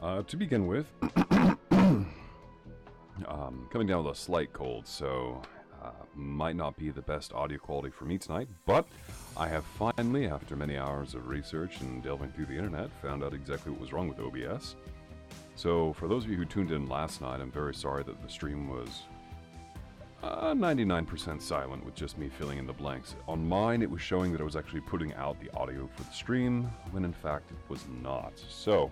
To begin with, coming down with a slight cold, so might not be the best audio quality for me tonight, but I have finally, after many hours of research and delving through the internet, found out exactly what was wrong with OBS. So for those of you who tuned in last night, I'm very sorry that the stream was 99% silent with just me filling in the blanks. On mine, it was showing that I was actually putting out the audio for the stream, when in fact it was not. So,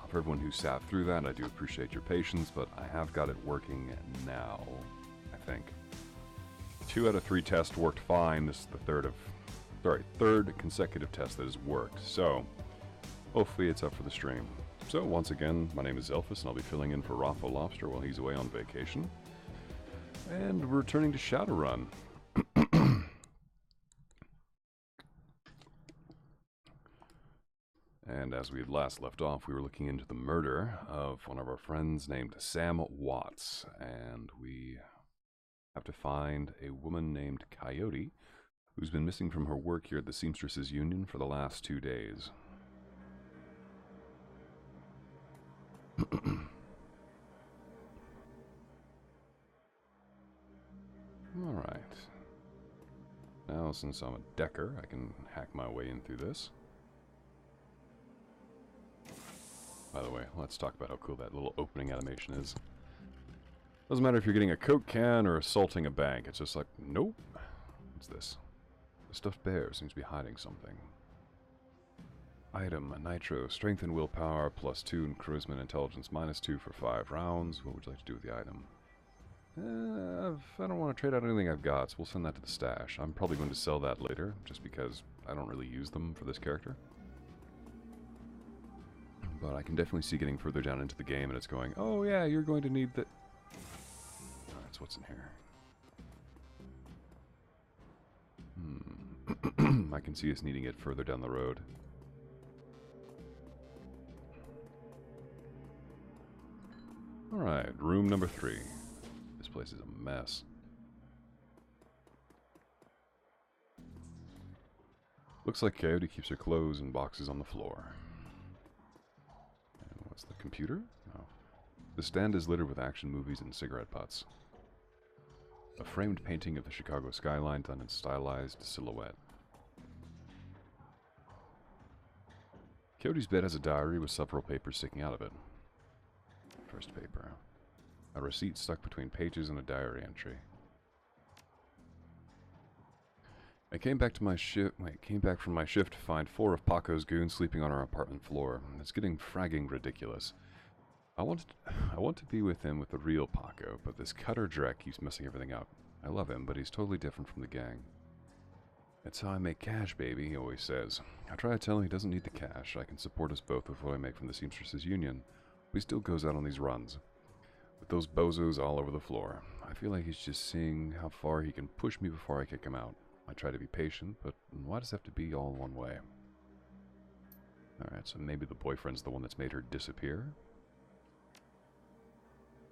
for everyone who sat through that, I do appreciate your patience, but I have got it working now, I think. 2 out of 3 tests worked fine. This is the third consecutive test that has worked. So, hopefully it's up for the stream. So, once again, my name is Zelphis, and I'll be filling in for Raffo Lobster while he's away on vacation. And we're returning to Shadowrun. And as we had last left off, we were looking into the murder of one of our friends named Sam Watts. And we have to find a woman named Coyote, who's been missing from her work here at the Seamstresses Union for the last 2 days. Alright. Now, since I'm a decker, I can hack my way in through this. By the way, let's talk about how cool that little opening animation is. Doesn't matter if you're getting a Coke can or assaulting a bank. It's just like, nope. What's this? The stuffed bear seems to be hiding something. Item, Nitro, Strength and Willpower, +2 and Charisma and Intelligence, -2 for 5 rounds. What would you like to do with the item? I don't want to trade out anything I've got, so we'll send that to the stash. I'm probably going to sell that later, just because I don't really use them for this character. But I can definitely see getting further down into the game and it's going, oh yeah, you're going to need the... That's what's in here. I can see us needing it further down the road. Alright, room number 3. This place is a mess. Looks like Coyote keeps her clothes in boxes on the floor. And what's the computer? Oh. The stand is littered with action movies and cigarette butts. A framed painting of the Chicago skyline done in stylized silhouette. Coyote's bed has a diary with several papers sticking out of it. First paper. A receipt stuck between pages and a diary entry. I came back from my shift to find 4 of Paco's goons sleeping on our apartment floor. It's getting fragging ridiculous. I want to be with him with the real Paco, but this cutter Drek keeps messing everything up. I love him, but he's totally different from the gang. It's how I make cash, baby, he always says. I try to tell him he doesn't need the cash. I can support us both with what I make from the Seamstresses Union. But he still goes out on these runs. With those bozos all over the floor. I feel like he's just seeing how far he can push me before I kick him out. I try to be patient, but why does it have to be all one way? Alright, so maybe the boyfriend's the one that's made her disappear?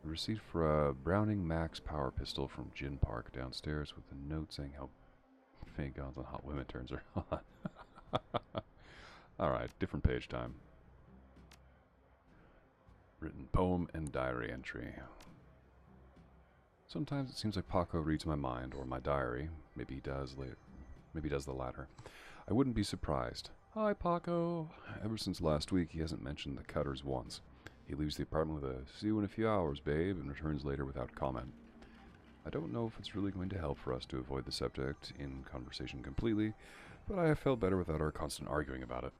A receipt for a Browning Max power pistol from Gin Park downstairs with a note saying how fake guns on hot women turns are hot. Alright, different page time. Written poem and diary entry. Sometimes it seems like Paco reads my mind or my diary. Maybe he does later. Maybe he does the latter. I wouldn't be surprised. Hi, Paco. Ever since last week, he hasn't mentioned the cutters once. He leaves the apartment with a "see you in a few hours, babe," and returns later without comment. I don't know if it's really going to help for us to avoid the subject in conversation completely, but I have felt better without our constant arguing about it.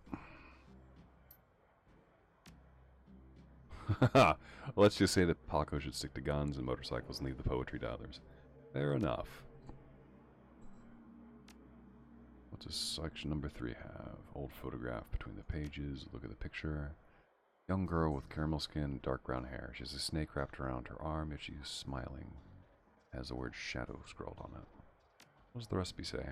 Let's just say that Paco should stick to guns and motorcycles and leave the poetry to others. Fair enough. What does section number 3 have? Old photograph between the pages. Look at the picture. Young girl with caramel skin, dark brown hair. She has a snake wrapped around her arm, yet she is smiling. Has the word shadow scrawled on it. What does the recipe say?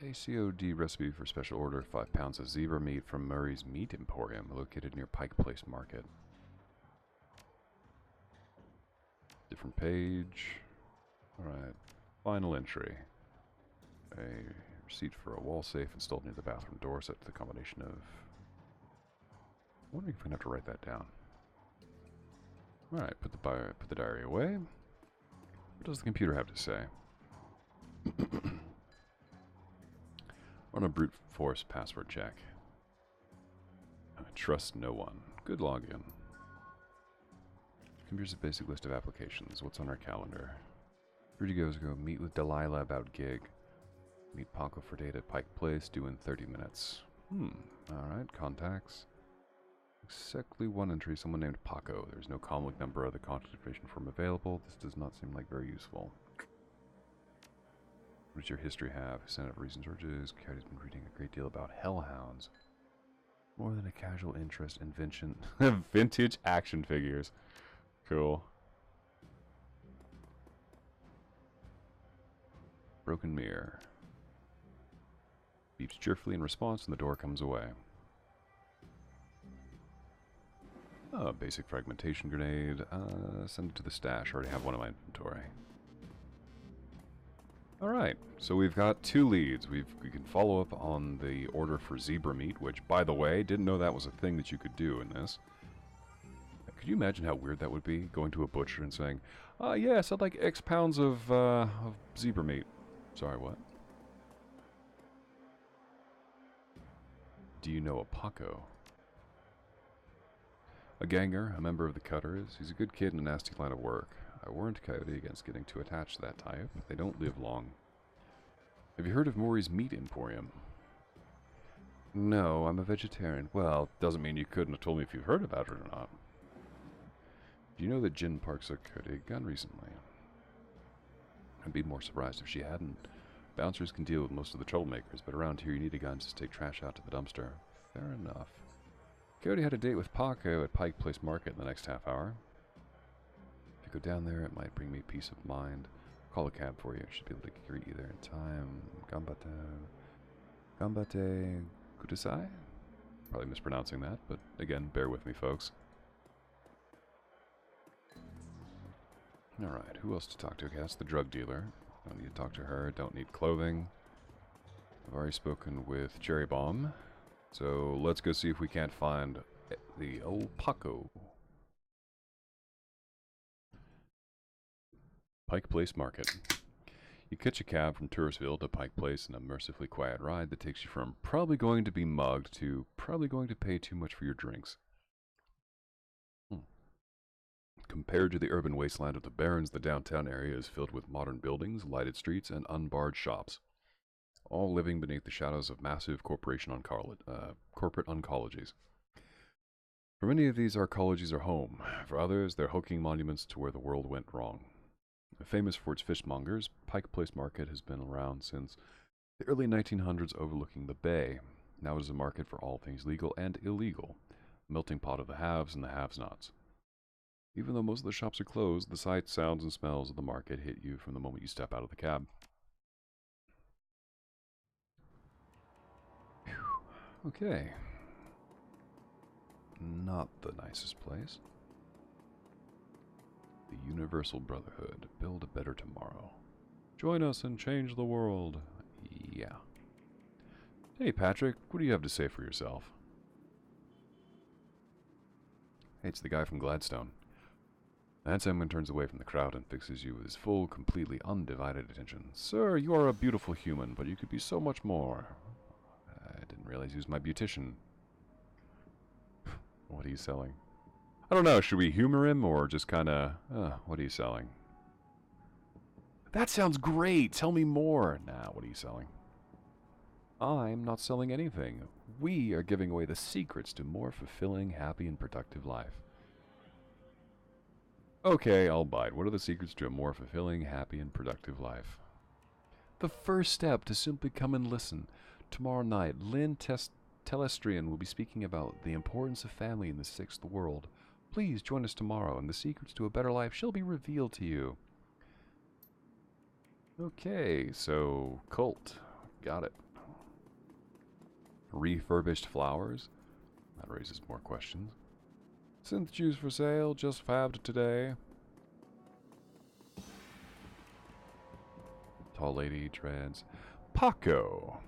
A COD recipe for special order, 5 pounds of zebra meat from Murray's Meat Emporium, located near Pike Place Market. Different page. Alright. Final entry. A receipt for a wall safe installed near the bathroom door, set to the combination of wondering if I'm going to have to write that down. Alright, put the diary away. What does the computer have to say? Run a brute force password check. Trust no one. Good login. Computer's a basic list of applications. What's on our calendar? 3 goes go meet with Delilah about gig. Meet Paco for date at Pike Place, due in 30 minutes. Alright, contacts. Exactly one entry, someone named Paco. There's no comlink number or the contact information form available. This does not seem like very useful. What does your history have? Set of recent searches. Cody's been reading a great deal about hellhounds. More than a casual interest in vintage action figures. Cool. Broken mirror. Beeps cheerfully in response and the door comes away. Basic fragmentation grenade. Send it to the stash. I already have one in my inventory. Alright, so we've got 2 leads. We can follow up on the order for zebra meat, which, by the way, didn't know that was a thing that you could do in this. Could you imagine how weird that would be, going to a butcher and saying, yes, I'd like X pounds of zebra meat. Sorry, what? Do you know a Paco? A ganger, a member of the Cutters. He's a good kid in a nasty line of work. I warned Coyote against getting too attached to that type. They don't live long. Have you heard of Maury's Meat Emporium? No, I'm a vegetarian. Well, doesn't mean you couldn't have told me if you've heard about it or not. Do you know that Jin parks a Coyote gun recently? I'd be more surprised if she hadn't. Bouncers can deal with most of the troublemakers, but around here you need a gun to take trash out to the dumpster. Fair enough. Coyote had a date with Paco at Pike Place Market in the next half hour. If you go down there, it might bring me peace of mind. Call a cab for you. Should be able to greet you there in time. Gambate kudasai? Probably mispronouncing that, but again, bear with me, folks. Alright, who else to talk to? Okay, that's the drug dealer. Don't need to talk to her. Don't need clothing. I've already spoken with Cherry Bomb. So let's go see if we can't find the old Paco. Pike Place Market. You catch a cab from Touristville to Pike Place in a mercifully quiet ride that takes you from probably going to be mugged to probably going to pay too much for your drinks. Compared to the urban wasteland of the Barrens, the downtown area is filled with modern buildings, lighted streets, and unbarred shops, all living beneath the shadows of massive corporate oncologies. For many of these, arcologies are home. For others, they're hulking monuments to where the world went wrong. Famous for its fishmongers, Pike Place Market has been around since the early 1900s, overlooking the bay. Now it is a market for all things legal and illegal, a melting pot of the haves and the have-nots. Even though most of the shops are closed, the sights, sounds, and smells of the market hit you from the moment you step out of the cab. Whew. Okay. Not the nicest place. The Universal Brotherhood. Build a better tomorrow. Join us and change the world. Yeah. Hey, Patrick, what do you have to say for yourself? Hey, it's the guy from Gladstone. The handsome man turns away from the crowd and fixes you with his full, completely undivided attention. Sir, you are a beautiful human, but you could be so much more. I didn't realize he was my beautician. What are you selling? I don't know, should we humor him or just kinda, what are you selling? That sounds great! Tell me more! Nah, what are you selling? I'm not selling anything. We are giving away the secrets to more fulfilling, happy, and productive life. Okay, I'll bite. What are the secrets to a more fulfilling, happy, and productive life? The first step to simply come and listen. Tomorrow night, Lynn Telestrian will be speaking about the importance of family in the sixth world. Please join us tomorrow, and the secrets to a better life shall be revealed to you. Okay, so cult. Got it. Refurbished flowers. That raises more questions. Synth juice for sale, just fabbed today. Tall lady treads. Paco.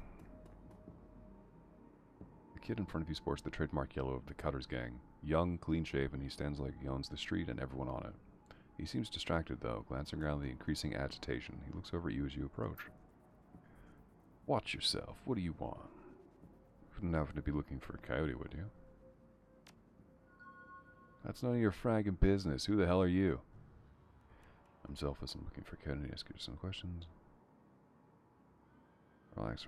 The kid in front of you sports the trademark yellow of the Cutter's gang. Young, clean-shaven, he stands like he owns the street and everyone on it. He seems distracted, though, glancing around the increasing agitation. He looks over at you as you approach. Watch yourself. What do you want? Wouldn't happen to be looking for a coyote, would you? That's none of your fragging business. Who the hell are you? I'm Zelphis. I'm looking for a coyote. Ask you some questions. Relax.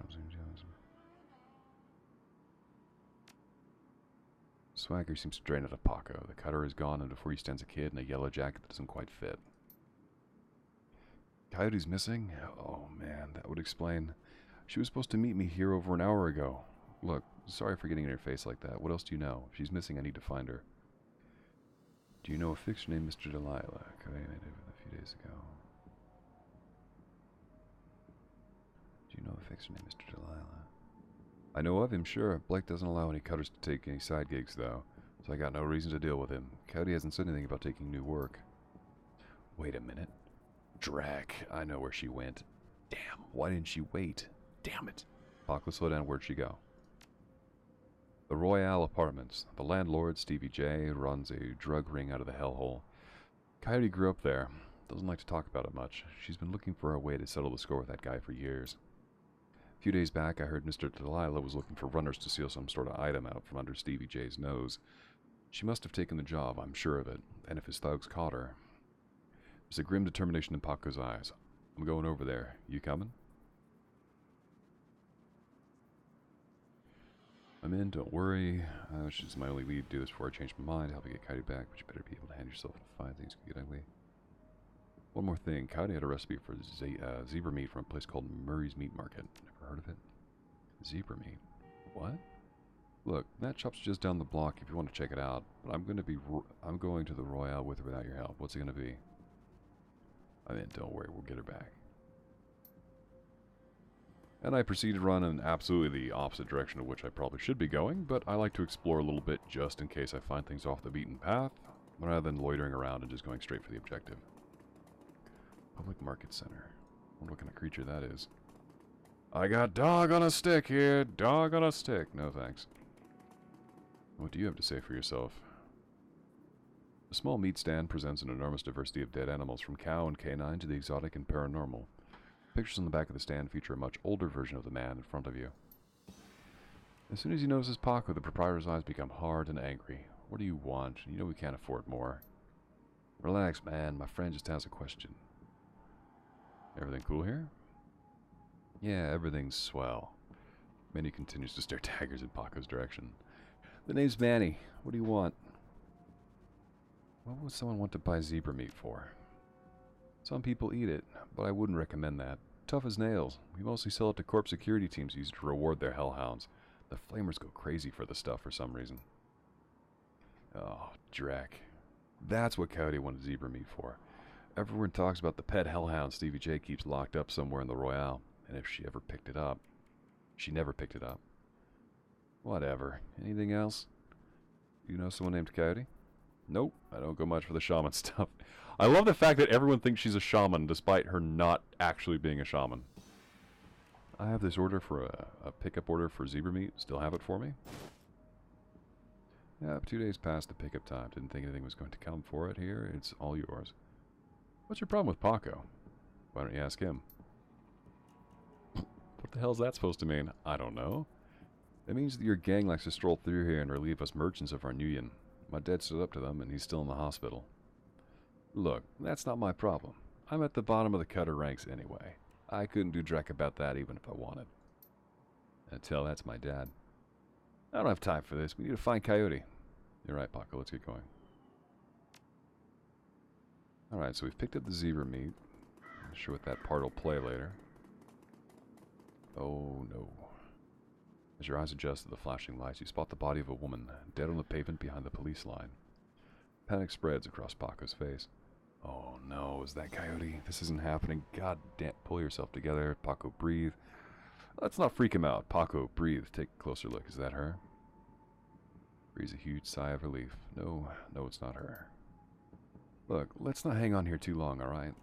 Swagger seems to drain out of Paco. The Cutter is gone, and before you stands a kid in a yellow jacket that doesn't quite fit. Coyote's missing? Oh man, that would explain. She was supposed to meet me here over an hour ago. Look, sorry for getting in her face like that. What else do you know? If she's missing, I need to find her. Do you know a fixer named Mr. Delilah? Coyote met him a few days ago. Do you know a fixer named Mr. Delilah? I know of him, sure. Blake doesn't allow any Cutters to take any side gigs, though, so I got no reason to deal with him. Coyote hasn't said anything about taking new work. Wait a minute. Drac, I know where she went. Damn, why didn't she wait? Damn it. Paco, slow down. Where'd she go? The Royale Apartments. The landlord, Stevie J, runs a drug ring out of the hellhole. Coyote grew up there. Doesn't like to talk about it much. She's been looking for a way to settle the score with that guy for years. A few days back, I heard Mr. Delilah was looking for runners to steal some sort of item out from under Stevie J's nose. She must have taken the job, I'm sure of it, and if his thugs caught her. There's a grim determination in Paco's eyes. I'm going over there. You coming? I'm in, don't worry. She's my only lead to do this before I change my mind. Help you get Coyote back, but you better be able to hand yourself in a fight. Things can get ugly. One more thing. Coyote had a recipe for zebra meat from a place called Murray's Meat Market. Never heard of it? Zebra meat? What? Look, that shop's just down the block if you want to check it out. But I'm going to the Royale with or without your help. What's it going to be? I mean, don't worry. We'll get her back. And I proceed to run in absolutely the opposite direction of which I probably should be going, but I like to explore a little bit just in case I find things off the beaten path, rather than loitering around and just going straight for the objective. Public Market Center. I wonder what kind of creature that is. I got dog on a stick here. Dog on a stick. No thanks. What do you have to say for yourself? The small meat stand presents an enormous diversity of dead animals, from cow and canine to the exotic and paranormal. Pictures on the back of the stand feature a much older version of the man in front of you. As soon as he notices Paco, the proprietor's eyes become hard and angry. What do you want? You know we can't afford more. Relax, man. My friend just has a question. Everything cool here? Yeah, everything's swell. Manny continues to stare daggers in Paco's direction. The name's Manny. What do you want? What would someone want to buy zebra meat for? Some people eat it, but I wouldn't recommend that. Tough as nails. We mostly sell it to corp security teams used to reward their hellhounds. The flamers go crazy for the stuff for some reason. Oh, Drac. That's what Coyote wanted zebra meat for. Everyone talks about the pet hellhound Stevie J keeps locked up somewhere in the Royale, and if she ever picked it up. She never picked it up. Whatever. Anything else? You know someone named Coyote? Nope, I don't go much for the shaman stuff. I love the fact that everyone thinks she's a shaman, despite her not actually being a shaman. I have this order for a pickup order for zebra meat. Still have it for me? Yeah, 2 days past the pickup time. Didn't think anything was going to come for it here. It's all yours. What's your problem with Paco? Why don't you ask him? What the hell's that supposed to mean? I don't know. It means that your gang likes to stroll through here and relieve us merchants of our union. My dad stood up to them, and he's still in the hospital. Look, that's not my problem. I'm at the bottom of the Cutter ranks anyway. I couldn't do Drac about that even if I wanted. Tell that's my dad. I don't have time for this. We need to find Coyote. You're right, Paco. Let's get going. Alright, so we've picked up the zebra meat. I'm sure what that part will play later. Oh, no. As your eyes adjust to the flashing lights, you spot the body of a woman, dead on the pavement behind the police line. Panic spreads across Paco's face. Oh no, is that Coyote? This isn't happening. God damn, pull yourself together. Paco, breathe. Let's not freak him out. Paco, breathe. Take a closer look. Is that her? Breathes a huge sigh of relief. No, it's not her. Look, let's not hang on here too long, alright?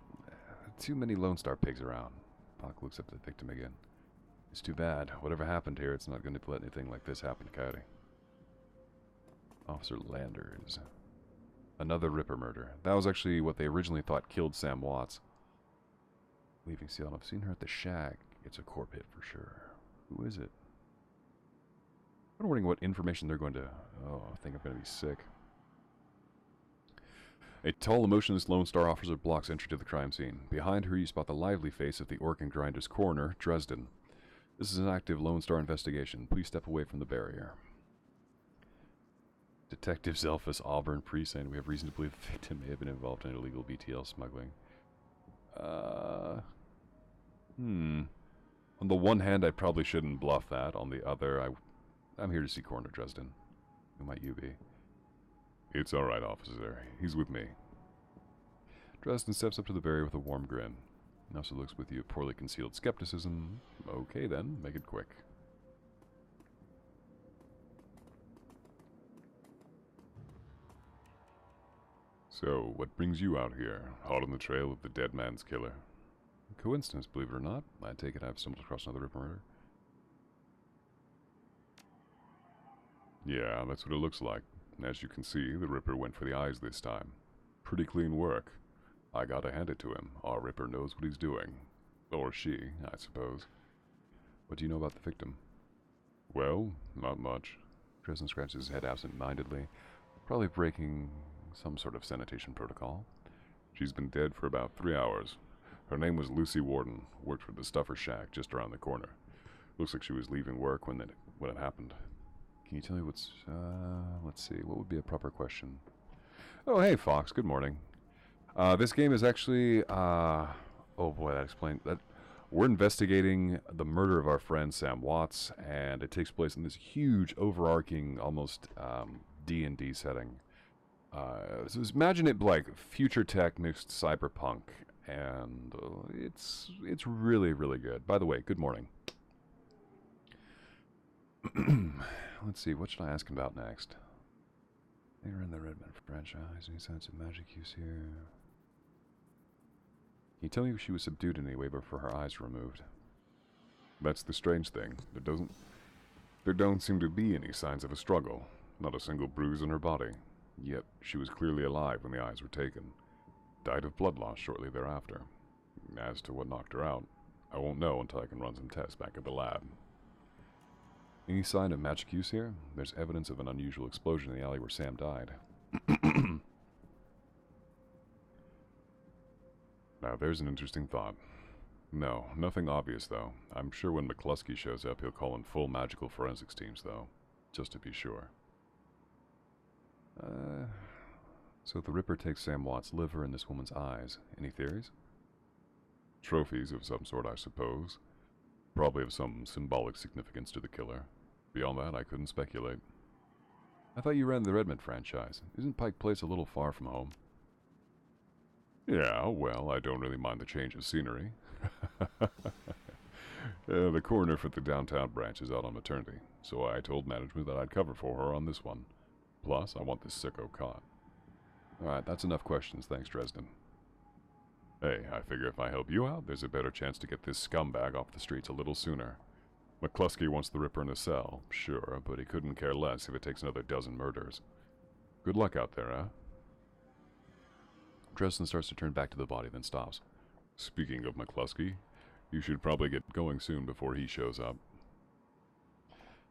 Too many Lone Star pigs around. Paco looks up at the victim again. It's too bad. Whatever happened here, it's not going to let anything like this happen to Coyote. Officer Landers. Another Ripper murder. That was actually what they originally thought killed Sam Watts. Leaving Seattle. I've seen her at the shack. It's a corp hit for sure. Who is it? I'm wondering what information they're going to... Oh, I think I'm going to be sick. A tall, emotionless Lone Star officer blocks entry to the crime scene. Behind her, you spot the lively face of the Organ Grinder's coroner, Dresden. This is an active Lone Star investigation. Please step away from the barrier. Detective Zelphis, Auburn Precinct. We have reason to believe the victim may have been involved in illegal BTL smuggling. On the one hand, I probably shouldn't bluff that. On the other, I'm here to see Coroner Dresden. Who might you be? It's alright, officer. He's with me. Dresden steps up to the barrier with a warm grin. He also looks with you with poorly concealed skepticism. Okay then, make it quick. So, what brings you out here? Hot on the trail of the dead man's killer? Coincidence, believe it or not. I take it I've stumbled across another Ripper murder. Yeah, that's what it looks like. As you can see, the Ripper went for the eyes this time. Pretty clean work. I gotta hand it to him. Our Ripper knows what he's doing. Or she, I suppose. What do you know about the victim? Well, not much. Dresden scratches his head absent-mindedly, probably breaking some sort of sanitation protocol. She's been dead for about 3 hours. Her name was Lucy Warden, worked for the Stuffer Shack just around the corner. Looks like she was leaving work when it happened. Can you tell me what's, let's see, what would be a proper question? Oh, hey, Fox, good morning. This game is actually, oh boy, that explained, that we're investigating the murder of our friend Sam Watts, and it takes place in this huge, overarching, almost, D&D setting. So imagine it like future tech mixed cyberpunk, and it's really, really good. By the way, good morning. Let's see, what should I ask him about next? Later in the Redmond franchise, any signs of magic use here? Can you tell me if she was subdued in any way before her eyes were removed? That's the strange thing. There don't seem to be any signs of a struggle. Not a single bruise on her body. Yet, she was clearly alive when the eyes were taken. Died of blood loss shortly thereafter. As to what knocked her out, I won't know until I can run some tests back at the lab. Any sign of magic use here? There's evidence of an unusual explosion in the alley where Sam died. Now, there's an interesting thought. No, nothing obvious, though. I'm sure when McCluskey shows up, he'll call in full magical forensics teams, though. Just to be sure. So the Ripper takes Sam Watts' liver and this woman's eyes. Any theories? Trophies of some sort, I suppose. Probably of some symbolic significance to the killer. Beyond that, I couldn't speculate. I thought you ran the Redmond franchise. Isn't Pike Place a little far from home? Yeah, well, I don't really mind the change of scenery. The coroner for the downtown branch is out on maternity, so I told management that I'd cover for her on this one. Plus, I want this sicko caught. Alright, that's enough questions, thanks, Dresden. Hey, I figure if I help you out, there's a better chance to get this scumbag off the streets a little sooner. McCluskey wants the Ripper in a cell, sure, but he couldn't care less if it takes another dozen murders. Good luck out there, huh? Dresden starts to turn back to the body, then stops. Speaking of McCluskey, you should probably get going soon before he shows up.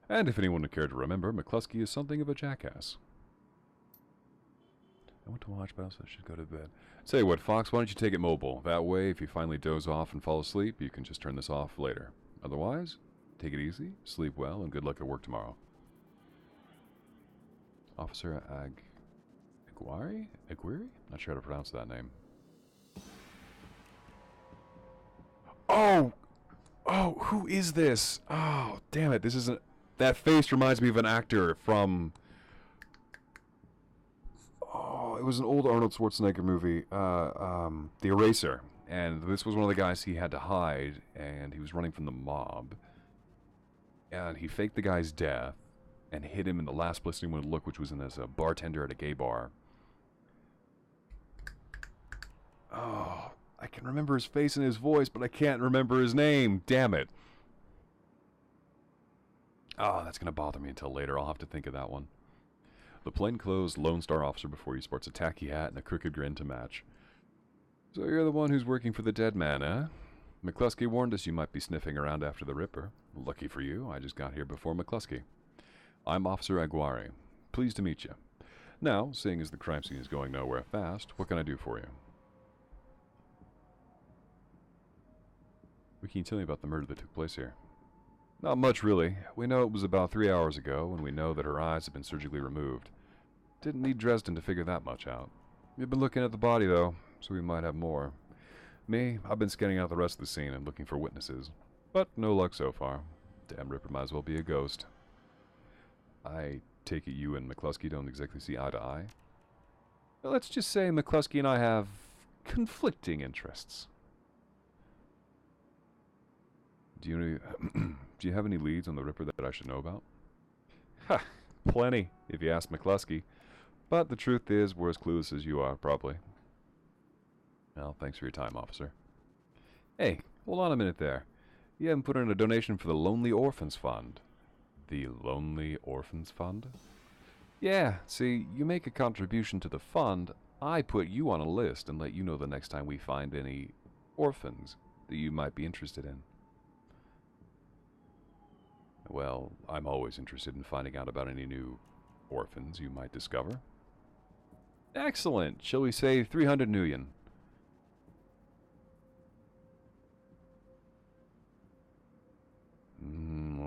And if anyone would care to remember, McCluskey is something of a jackass. I want to watch, but also I should go to bed. Say what, Fox, why don't you take it mobile? That way, if you finally doze off and fall asleep, you can just turn this off later. Otherwise, take it easy, sleep well, and good luck at work tomorrow. Officer Aguirre? Not sure how to pronounce that name. Oh, who is this? Oh, damn it, this isn't... That face reminds me of an actor from... Oh, it was an old Arnold Schwarzenegger movie, The Eraser. And this was one of the guys he had to hide, and he was running from the mob. And he faked the guy's death, and hid him in the last place anyone would look, which was in as a bartender at a gay bar. Oh, I can remember his face and his voice, but I can't remember his name. Damn it. Ah, that's going to bother me until later. I'll have to think of that one. The plainclothes Lone Star officer before you sports a tacky hat and a crooked grin to match. So you're the one who's working for the dead man, eh? McCluskey warned us you might be sniffing around after the Ripper. Lucky for you, I just got here before McCluskey. I'm Officer Aguirre. Pleased to meet you. Now, seeing as the crime scene is going nowhere fast, what can I do for you? What can you tell me about the murder that took place here? Not much, really. We know it was about 3 hours ago, and we know that her eyes have been surgically removed. Didn't need Dresden to figure that much out. We've been looking at the body, though, so we might have more. Me, I've been scanning out the rest of the scene and looking for witnesses. But no luck so far. Damn Ripper might as well be a ghost. I take it you and McCluskey don't exactly see eye to eye? Well, let's just say McCluskey and I have conflicting interests. Do you have any leads on the Ripper that I should know about? Ha! Plenty, if you ask McCluskey. But the truth is, we're as clueless as you are, probably. Well, thanks for your time, officer. Hey, hold on a minute there. You haven't put in a donation for the Lonely Orphans Fund. The Lonely Orphans Fund? Yeah, see, you make a contribution to the fund, I put you on a list and let you know the next time we find any orphans that you might be interested in. Well, I'm always interested in finding out about any new orphans you might discover. Excellent! Shall we say 300 Nuyen?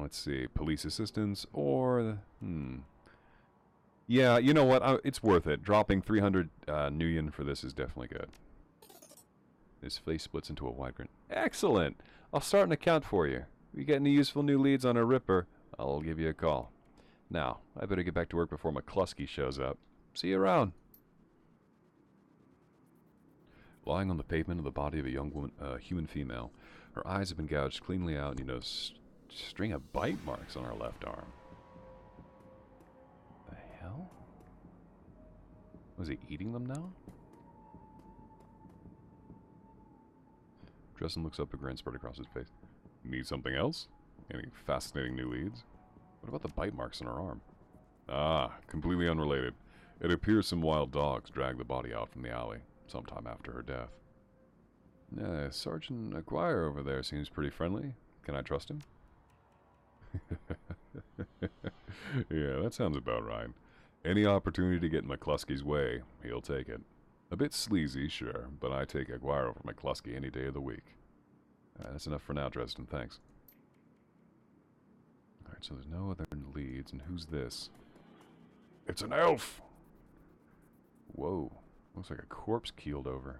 Let's see, police assistance or... Yeah, you know what, it's worth it. Dropping 300 Nuyen for this is definitely good. His face splits into a wide grin. Excellent! I'll start an account for you. If you get any useful new leads on a Ripper, I'll give you a call. Now, I better get back to work before McCluskey shows up. See you around. Lying on the pavement of the body of a young woman, human female. Her eyes have been gouged cleanly out, and you notice a string of bite marks on her left arm. The hell? Was he eating them now? Dresden looks up, a grin spread across his face. Need something else? Any fascinating new leads? What about the bite marks on her arm? Ah, completely unrelated. It appears some wild dogs dragged the body out from the alley sometime after her death. Sergeant Aguirre over there seems pretty friendly. Can I trust him? Yeah, that sounds about right. Any opportunity to get in McCluskey's way, he'll take it. A bit sleazy, sure, but I take Aguirre over McCluskey any day of the week. That's enough for now, Dresden, thanks. Alright, so there's no other leads, and who's this? It's an elf! Whoa, looks like a corpse keeled over.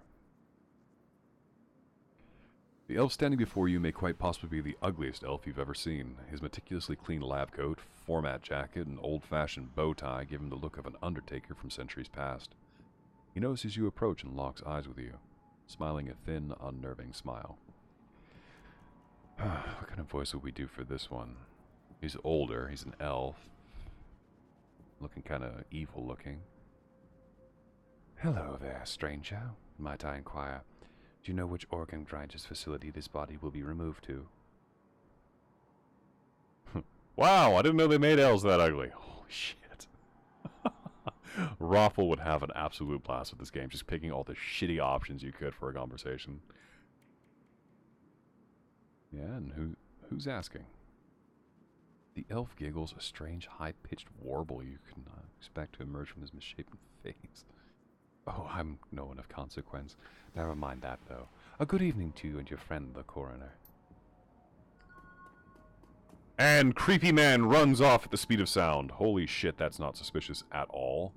The elf standing before you may quite possibly be the ugliest elf you've ever seen. His meticulously clean lab coat, format jacket, and old-fashioned bow tie give him the look of an undertaker from centuries past. He notices you approach and locks eyes with you, smiling a thin, unnerving smile. What kind of voice will we do for this one? He's older, he's an elf. Looking kind of evil looking. Hello there, stranger, might I inquire. Do you know which organ grinder's facility this body will be removed to? Wow, I didn't know they made elves that ugly. Holy shit. Raffle would have an absolute blast with this game, just picking all the shitty options you could for a conversation. Yeah, and who's asking? The elf giggles, a strange, high-pitched warble you could not expect to emerge from his misshapen face. Oh, I'm no one of consequence. Never mind that, though. A good evening to you and your friend, the coroner. And creepy man runs off at the speed of sound. Holy shit, that's not suspicious at all.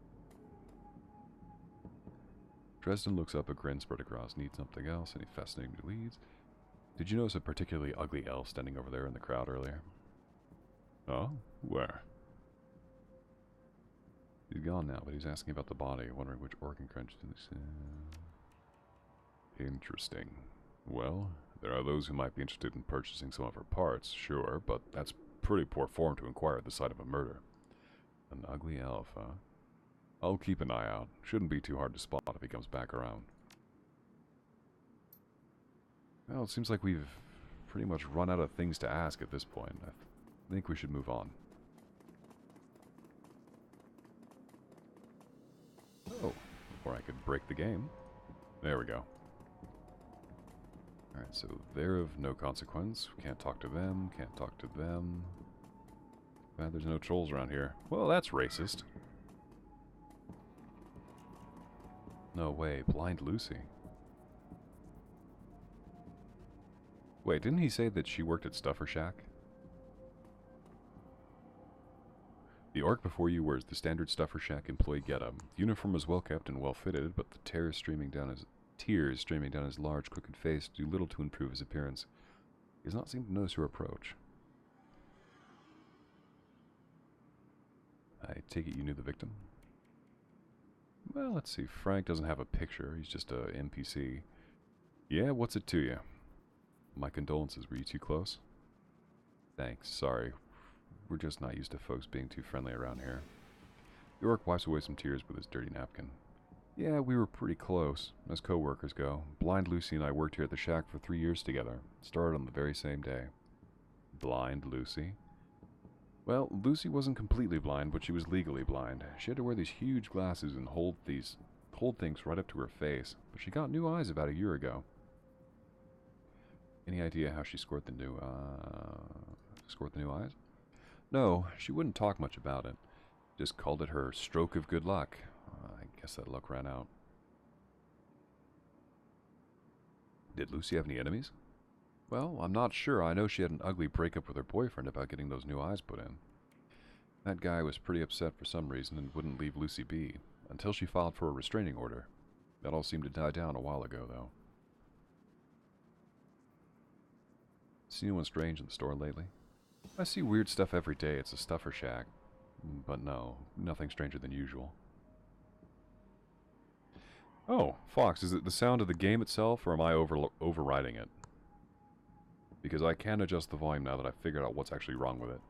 Dresden looks up, a grin spread across. Need something else? Any fascinating leads? Did you notice a particularly ugly elf standing over there in the crowd earlier? Oh? Where? He's gone now, but he's asking about the body, wondering which organ crunch to this. Interesting. Well, there are those who might be interested in purchasing some of her parts, sure, but that's pretty poor form to inquire at the site of a murder. An ugly elf, huh? I'll keep an eye out. Shouldn't be too hard to spot if he comes back around. Well, it seems like we've pretty much run out of things to ask at this point. I think we should move on. Or I could break the game. There we go. Alright, so they're of no consequence. Can't talk to them, can't talk to them. Glad there's no trolls around here. Well, that's racist. No way, Blind Lucy. Wait, didn't he say that she worked at Stuffer Shack? The orc before you wears the standard Stuffer Shack employee getup. The uniform is well kept and well fitted, but the tears streaming down his large, crooked face do little to improve his appearance. He does not seem to notice your approach. I take it you knew the victim? Well, let's see. Frank doesn't have a picture. He's just a NPC. Yeah, what's it to you? My condolences. Were you too close? Thanks. Sorry. We're just not used to folks being too friendly around here. The orc wipes away some tears with his dirty napkin. Yeah, we were pretty close, as co-workers go. Blind Lucy and I worked here at the shack for 3 years together. Started on the very same day. Blind Lucy? Well, Lucy wasn't completely blind, but she was legally blind. She had to wear these huge glasses and hold things right up to her face. But she got new eyes about a year ago. Any idea how she scored the new eyes? No, she wouldn't talk much about it. Just called it her stroke of good luck. I guess that luck ran out. Did Lucy have any enemies? Well, I'm not sure. I know she had an ugly breakup with her boyfriend about getting those new eyes put in. That guy was pretty upset for some reason and wouldn't leave Lucy be, until she filed for a restraining order. That all seemed to die down a while ago, though. See anyone strange in the store lately? I see weird stuff every day. It's a Stuffer Shack. But no, nothing stranger than usual. Oh, Fox, is it the sound of the game itself, or am I overriding it? Because I can adjust the volume now that I've figured out what's actually wrong with it.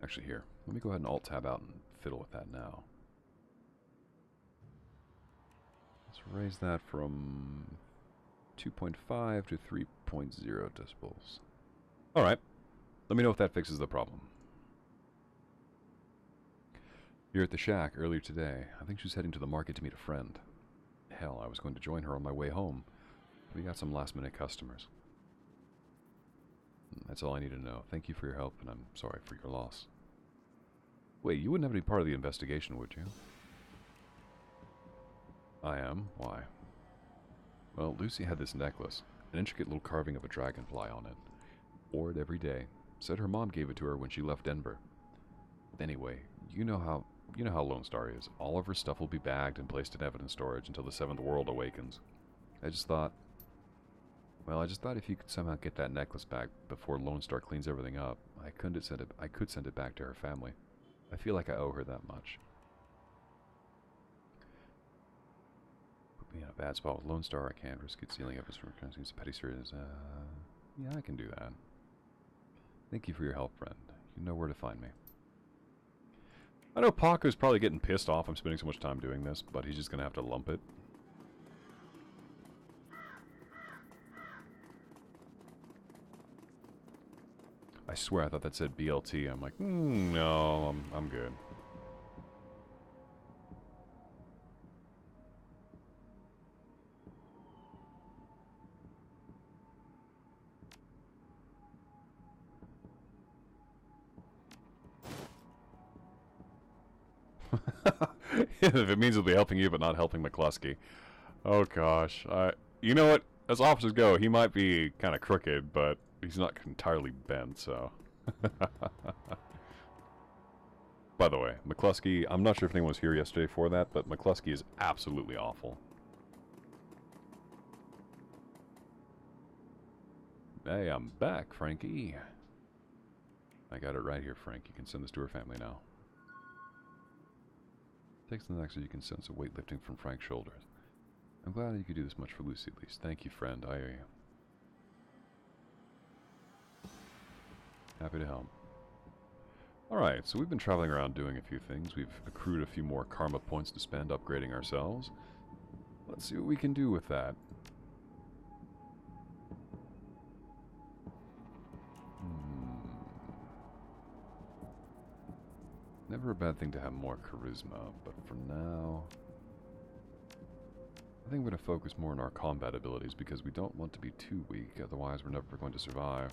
Actually, here. Let me go ahead and Alt-Tab out and fiddle with that now. Let's raise that from 2.5 to 3.0 decibels. Alright. Let me know if that fixes the problem. You're at the shack earlier today. I think she's heading to the market to meet a friend. Hell, I was going to join her on my way home. We got some last-minute customers. That's all I need to know. Thank you for your help, and I'm sorry for your loss. Wait, you wouldn't have any part of the investigation, would you? I am. Why? Well, Lucy had this necklace. An intricate little carving of a dragonfly on it. Wore it every day. Said her mom gave it to her when she left Denver. Anyway, you know how Lone Star is. All of her stuff will be bagged and placed in evidence storage until the Seventh World awakens. I just thought if you could somehow get that necklace back before Lone Star cleans everything up, I could send it back to her family. I feel like I owe her that much. Put me in a bad spot with Lone Star. I can't risk it stealing evidence from her. Seems petty serious. Yeah, I can do that. Thank you for your help, friend. You know where to find me. I know Paco's probably getting pissed off I'm spending so much time doing this, but he's just going to have to lump it. I swear I thought that said BLT. I'm like, no, I'm good. If it means it'll be helping you but not helping McCluskey. Oh gosh. You know what? As officers go, he might be kind of crooked, but he's not entirely bent, so... By the way, McCluskey, I'm not sure if anyone was here yesterday for that, but McCluskey is absolutely awful. Hey, I'm back, Frankie. I got it right here, Frank. You can send this to her family now. Takes the next so you can sense a weight lifting from Frank's shoulders. I'm glad you could do this much for Lucy at least. Thank you, friend. I owe you. Happy to help. Alright, so we've been traveling around doing a few things. We've accrued a few more karma points to spend upgrading ourselves. Let's see what we can do with that. Never a bad thing to have more charisma, but for now, I think we're going to focus more on our combat abilities because we don't want to be too weak, otherwise we're never going to survive.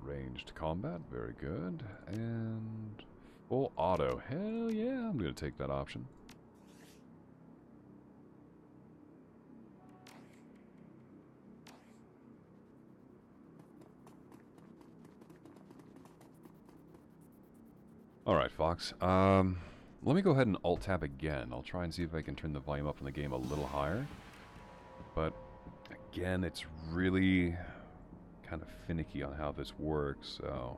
Ranged combat, very good. And full auto, hell yeah, I'm going to take that option. Alright, Fox. Let me go ahead and alt-tab again. I'll try and see if I can turn the volume up in the game a little higher. But, again, it's really kind of finicky on how this works, so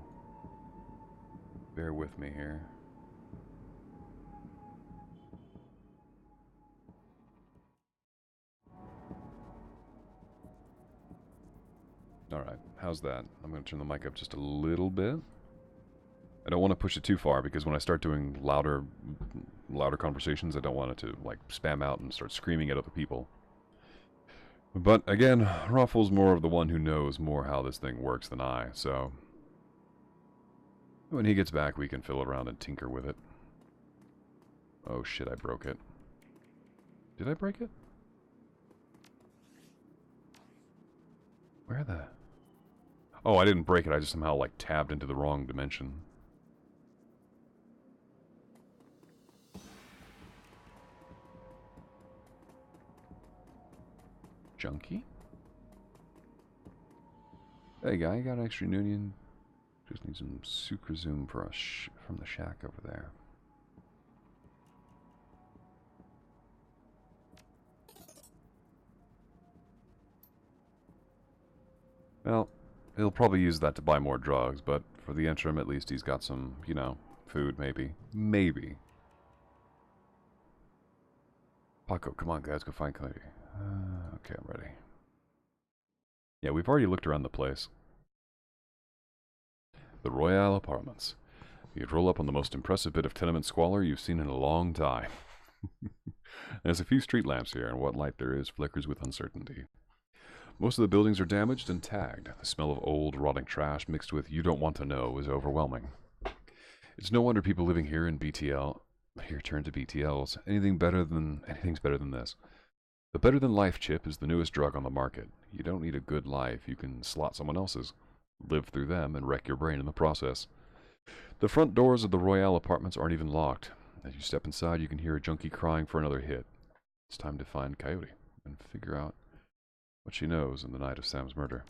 bear with me here. Alright, how's that? I'm going to turn the mic up just a little bit. I don't want to push it too far because when I start doing louder conversations, I don't want it to like spam out and start screaming at other people. But again, Raffle's more of the one who knows more how this thing works than I, so when he gets back we can fiddle around and tinker with it. Oh shit, I broke it. Did I break it? Where the... Oh, I didn't break it, I just somehow like tabbed into the wrong dimension. Junkie? Hey guy, you got an extra union? Just need some sucre zoom for us from the shack over there. Well, he'll probably use that to buy more drugs, but for the interim at least he's got some, you know, food maybe. Maybe. Paco, come on guys, go find Cody. Okay, I'm ready. Yeah, we've already looked around the place. The Royale Apartments. You'd roll up on the most impressive bit of tenement squalor you've seen in a long time. There's a few street lamps here, and what light there is flickers with uncertainty. Most of the buildings are damaged and tagged. The smell of old, rotting trash mixed with you don't want to know is overwhelming. It's no wonder people living here in BTL... Here, turn to BTLs. Anything's better than this. The Better Than Life chip is the newest drug on the market. You don't need a good life, you can slot someone else's, live through them, and wreck your brain in the process. The front doors of the Royale Apartments aren't even locked. As you step inside, you can hear a junkie crying for another hit. It's time to find Coyote and figure out what she knows in the night of Sam's murder.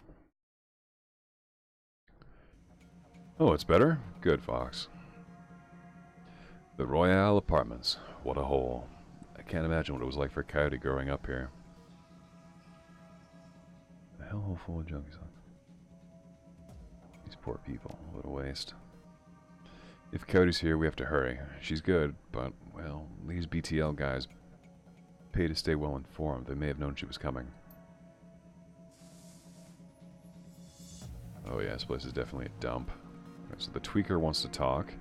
Oh, it's better? Good, Fox. The Royale Apartments. What a hole. I can't imagine what it was like for Coyote growing up here. A hellhole full of junkies. These poor people. What a waste. If Coyote's here, we have to hurry. She's good, but, well, these BTL guys pay to stay well informed. They may have known she was coming. Oh yeah, this place is definitely a dump. Right, so the tweaker wants to talk.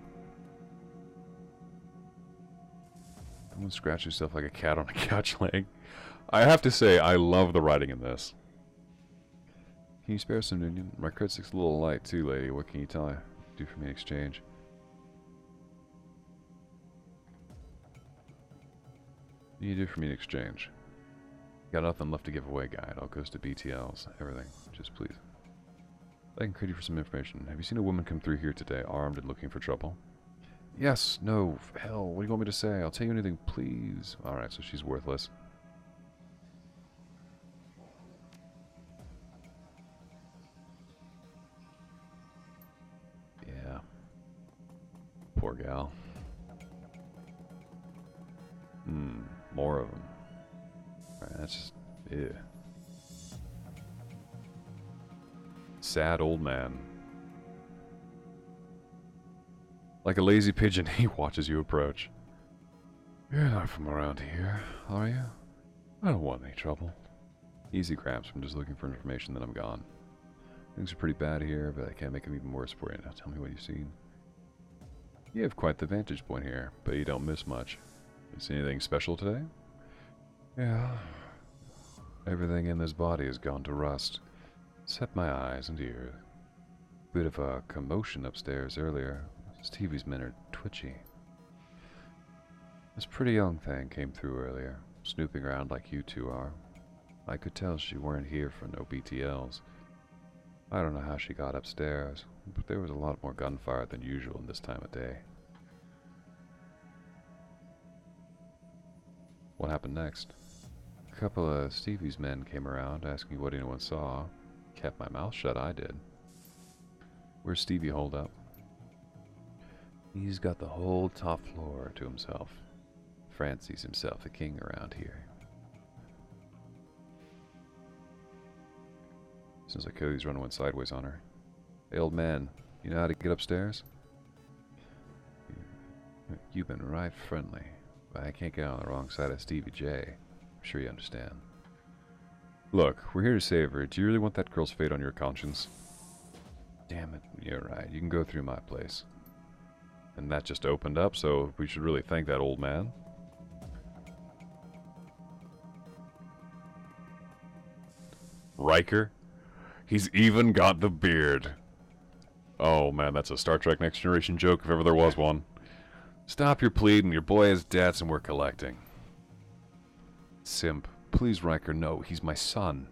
Someone scratch yourself like a cat on a couch leg. I have to say, I love the writing in this. Can you spare some union? My crit stick's a little light too, lady. What can you do for me in exchange? What do you do for me in exchange? Got nothing left to give away, guy. It all goes to BTLs. Everything. Just please. I can credit you for some information. Have you seen a woman come through here today, armed and looking for trouble? Yes, no, hell, what do you want me to say? I'll tell you anything, please. Alright, so she's worthless. Yeah. Poor gal. More of them. Alright, that's just... ew. Sad old man. Like a lazy pigeon, he watches you approach. You're not from around here, are you? I don't want any trouble. Easy, Gramps. I'm just looking for information, then I'm gone. Things are pretty bad here, but I can't make them even worse for you. Now tell me what you've seen. You have quite the vantage point here, but you don't miss much. You see anything special today? Yeah. Everything in this body has gone to rust, except my eyes and ears. Bit of a commotion upstairs earlier. Stevie's men are twitchy. This pretty young thing came through earlier, snooping around like you two are. I could tell she weren't here for no BTLs. I don't know how she got upstairs, but there was a lot more gunfire than usual in this time of day. What happened next? A couple of Stevie's men came around asking what anyone saw. Kept my mouth shut, I did. Where's Stevie holed up? He's got the whole top floor to himself. Fancies himself a king around here. Sounds like Cody's running one sideways on her. Hey, old man, you know how to get upstairs? You've been right friendly, but I can't get on the wrong side of Stevie J. I'm sure you understand. Look, we're here to save her. Do you really want that girl's fate on your conscience? Damn it, you're right. You can go through my place. And that just opened up, so we should really thank that old man. Riker? He's even got the beard. Oh man, that's a Star Trek Next Generation joke if ever there was one. Stop your pleading, your boy has debts and we're collecting. Simp, please Riker, no, he's my son.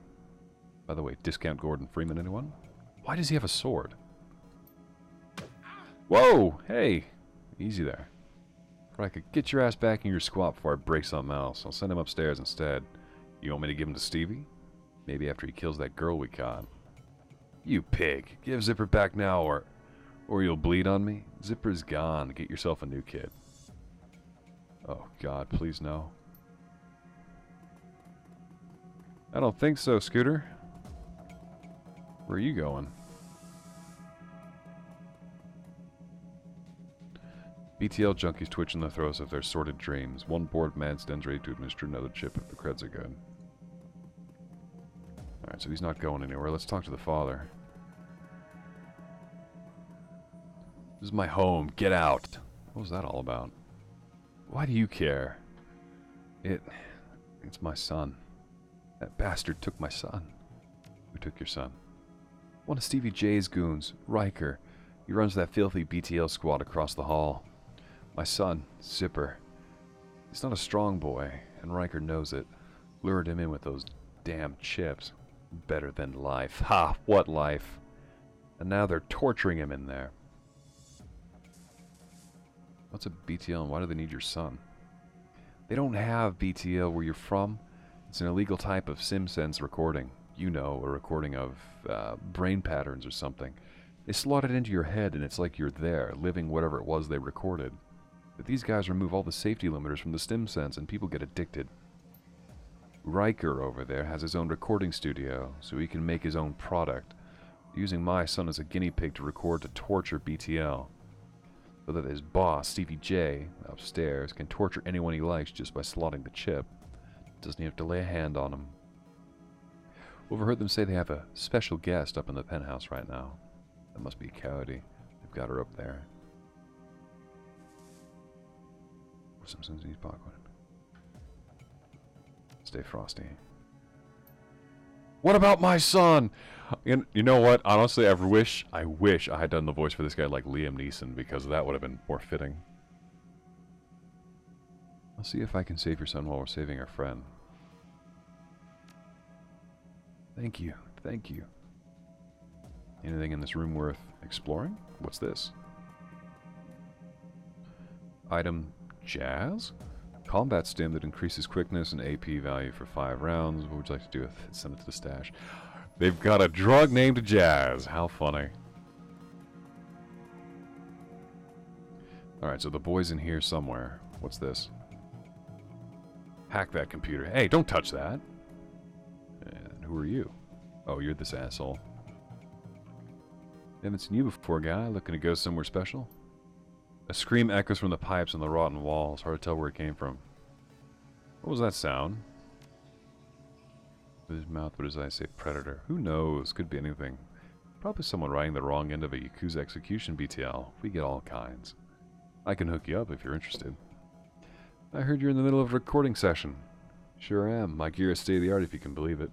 By the way, discount Gordon Freeman, anyone? Why does he have a sword? Whoa, hey, easy there. Riker, get your ass back in your squat before I break something else. I'll send him upstairs instead. You want me to give him to Stevie? Maybe after he kills that girl we caught. You pig. Give Zipper back now or you'll bleed on me. Zipper's gone. Get yourself a new kid. Oh God, please no. I don't think so, Scooter. Where are you going? BTL junkies twitch in the throes of their sordid dreams. One bored man stands ready to administer another chip if the creds are good. Alright, so he's not going anywhere. Let's talk to the father. This is my home. Get out. What was that all about? Why do you care? It's my son. That bastard took my son. Who took your son? One of Stevie J's goons, Riker. He runs that filthy BTL squad across the hall. My son, Zipper. He's not a strong boy, and Riker knows it. Lured him in with those damn chips. Better than life. Ha! What life? And now they're torturing him in there. What's a BTL and why do they need your son? They don't have BTL where you're from. It's an illegal type of SimSense recording. You know, a recording of brain patterns or something. They slot it into your head and it's like you're there, living whatever it was they recorded. But these guys remove all the safety limiters from the StimSense and people get addicted. Riker over there has his own recording studio, so he can make his own product, using my son as a guinea pig to record to torture BTL. So that his boss, Stevie J, upstairs, can torture anyone he likes just by slotting the chip. Doesn't even have to lay a hand on him. Overheard them say they have a special guest up in the penthouse right now. That must be Cody. They've got her up there. Some sense in his pocket. Stay frosty. What about my son? And you know what? Honestly, I wish I had done the voice for this guy like Liam Neeson, because that would have been more fitting. I'll see if I can save your son while we're saving our friend. Thank you. Thank you. Anything in this room worth exploring? What's this? Item Jazz? Combat stim that increases quickness and AP value for 5 rounds. What would you like to do with it? Send it to the stash. They've got a drug named Jazz. How funny. Alright, so the boy's in here somewhere. What's this? Hack that computer. Hey, don't touch that. And who are you? Oh, you're this asshole. Haven't seen you before, guy. Looking to go somewhere special? A scream echoes from the pipes and the rotten walls. Hard to tell where it came from. What was that sound? With his mouth, what does I say? Predator. Who knows? Could be anything. Probably someone riding the wrong end of a Yakuza execution BTL. We get all kinds. I can hook you up if you're interested. I heard you're in the middle of a recording session. Sure am. My gear is state of the art if you can believe it.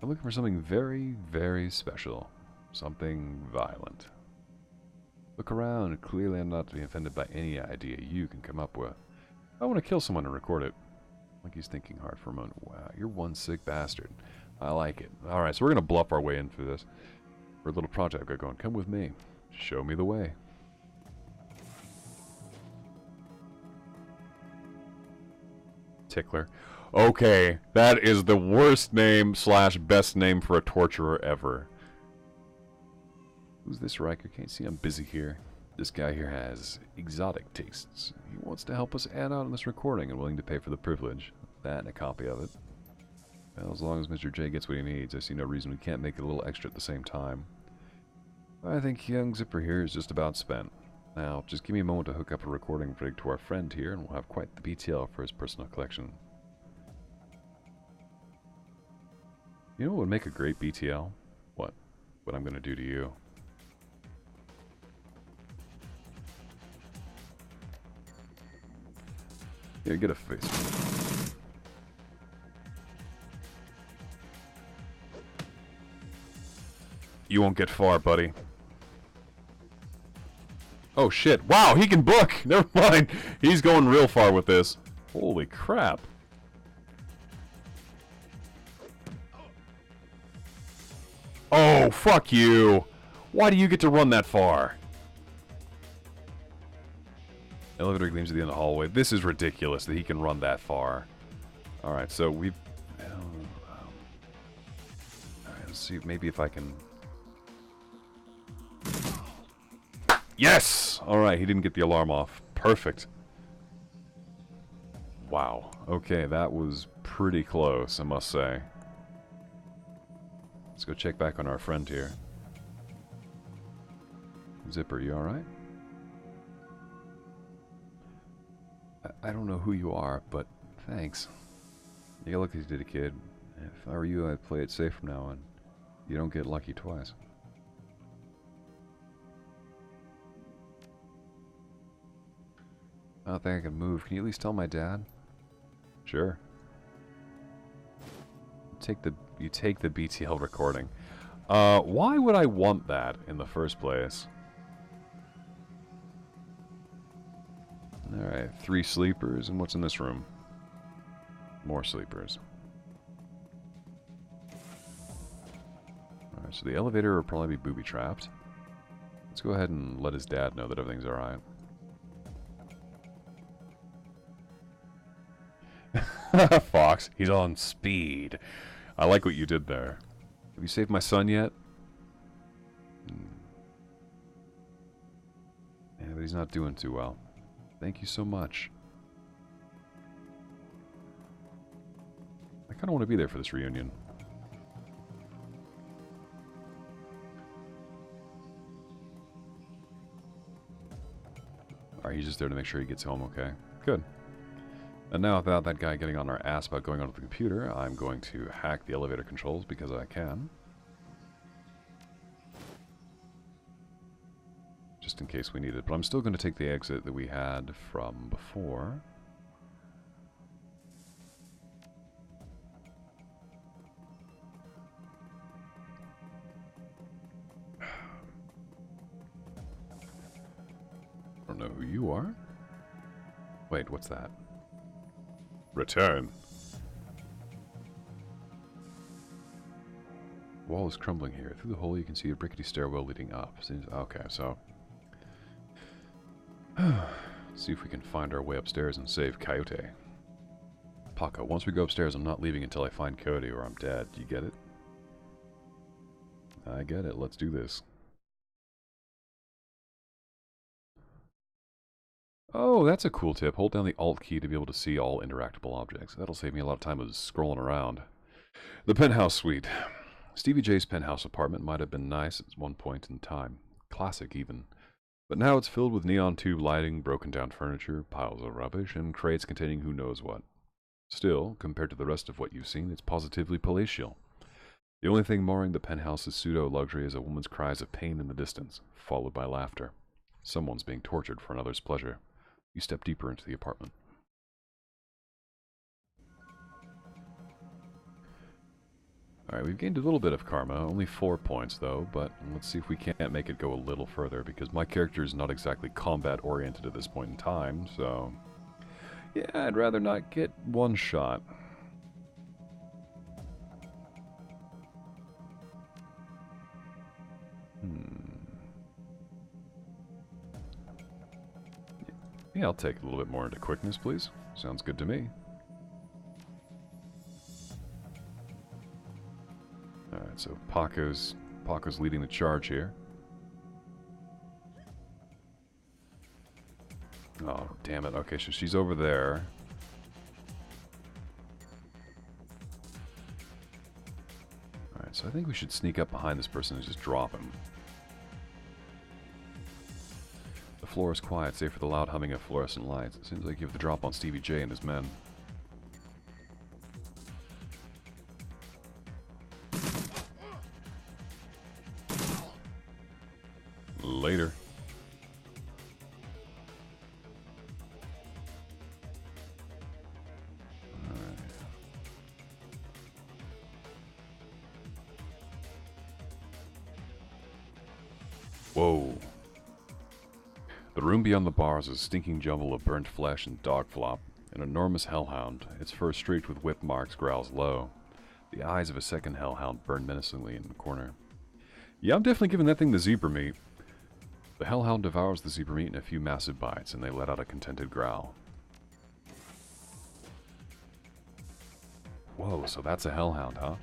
I'm looking for something very, very special. Something violent. Look around. Clearly I'm not to be offended by any idea you can come up with. I want to kill someone and record it. Like he's thinking hard for a moment. Wow, you're one sick bastard. I like it. Alright, so we're going to bluff our way in through this. For a little project I've got going. Come with me. Show me the way. Tickler. Okay, that is the worst name slash best name for a torturer ever. Who's this Riker? Can't see I'm busy here. This guy here has exotic tastes. He wants to help us add on this recording and willing to pay for the privilege. That and a copy of it. Well, as long as Mr. J gets what he needs, I see no reason we can't make it a little extra at the same time. I think young Zipper here is just about spent. Now, just give me a moment to hook up a recording rig to our friend here, and we'll have quite the BTL for his personal collection. You know what would make a great BTL? What? What I'm gonna do to you. Here, get a face. You won't get far, buddy. Oh shit. Wow, he can book! Never mind. He's going real far with this. Holy crap. Oh, fuck you. Why do you get to run that far? Elevator gleams at the end of the hallway. This is ridiculous that he can run that far. Alright, so we've... Alright, let's see maybe if I can... Yes! Alright, he didn't get the alarm off. Perfect. Wow. Okay, that was pretty close, I must say. Let's go check back on our friend here. Zipper, you alright? I don't know who you are, but thanks. You look like you did, kid. If I were you, I'd play it safe from now on. You don't get lucky twice. I don't think I can move. Can you at least tell my dad? Sure. You take the BTL recording. Why would I want that in the first place? Alright, 3 sleepers, and what's in this room? More sleepers. Alright, so the elevator will probably be booby-trapped. Let's go ahead and let his dad know that everything's alright. Fox, he's on speed. I like what you did there. Have you saved my son yet? Yeah, but he's not doing too well. Thank you so much. I kind of want to be there for this reunion. Alright, he's just there to make sure he gets home okay. Good. And now, without that guy getting on our ass about going onto the computer, I'm going to hack the elevator controls because I can. Just in case we need it. But I'm still going to take the exit that we had from before. I don't know who you are. Wait, what's that? Return. Wall is crumbling here. Through the hole you can see a rickety stairwell leading up. Okay, so... see if we can find our way upstairs and save Coyote. Paco, once we go upstairs, I'm not leaving until I find Cody or I'm dead. Do you get it? I get it. Let's do this. Oh, that's a cool tip. Hold down the Alt key to be able to see all interactable objects. That'll save me a lot of time of scrolling around. The penthouse suite. Stevie J's penthouse apartment might have been nice at one point in time. Classic, even. But now it's filled with neon tube lighting, broken down furniture, piles of rubbish, and crates containing who knows what. Still, compared to the rest of what you've seen, it's positively palatial. The only thing marring the penthouse's pseudo-luxury is a woman's cries of pain in the distance, followed by laughter. Someone's being tortured for another's pleasure. You step deeper into the apartment. Alright, we've gained a little bit of karma, only 4 points though, but let's see if we can't make it go a little further, because my character is not exactly combat-oriented at this point in time, so... yeah, I'd rather not get one shot. Yeah, I'll take a little bit more into quickness, please. Sounds good to me. Alright, so Paco's leading the charge here. Oh, damn it. Okay, so she's over there. Alright, so I think we should sneak up behind this person and just drop him. The floor is quiet, save for the loud humming of fluorescent lights. It seems like you have the drop on Stevie J and his men. Later. Alright. Whoa. The room beyond the bars is a stinking jumble of burnt flesh and dog flop. An enormous hellhound, its fur streaked with whip marks, growls low. The eyes of a second hellhound burn menacingly in the corner. Yeah, I'm definitely giving that thing the zebra meat. The hellhound devours the zebra meat in a few massive bites, and they let out a contented growl. Whoa, so that's a hellhound, huh?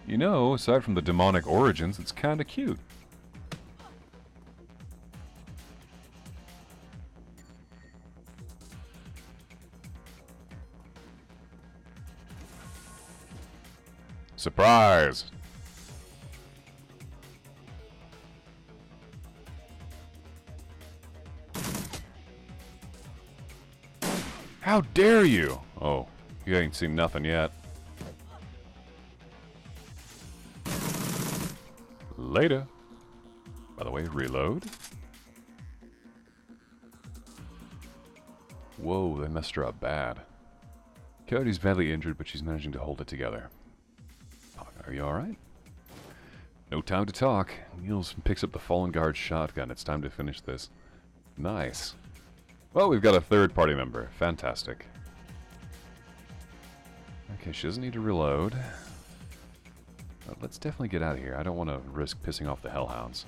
You know, aside from the demonic origins, it's kinda cute. Surprise! How dare you? Oh, you ain't seen nothing yet. Later. By the way, reload. Whoa, they messed her up bad. Cody's badly injured, but she's managing to hold it together. Are you alright? No time to talk. Niels picks up the fallen guard's shotgun. It's time to finish this. Nice. Well, we've got a third party member. Fantastic. Okay, she doesn't need to reload. But let's definitely get out of here. I don't want to risk pissing off the hellhounds.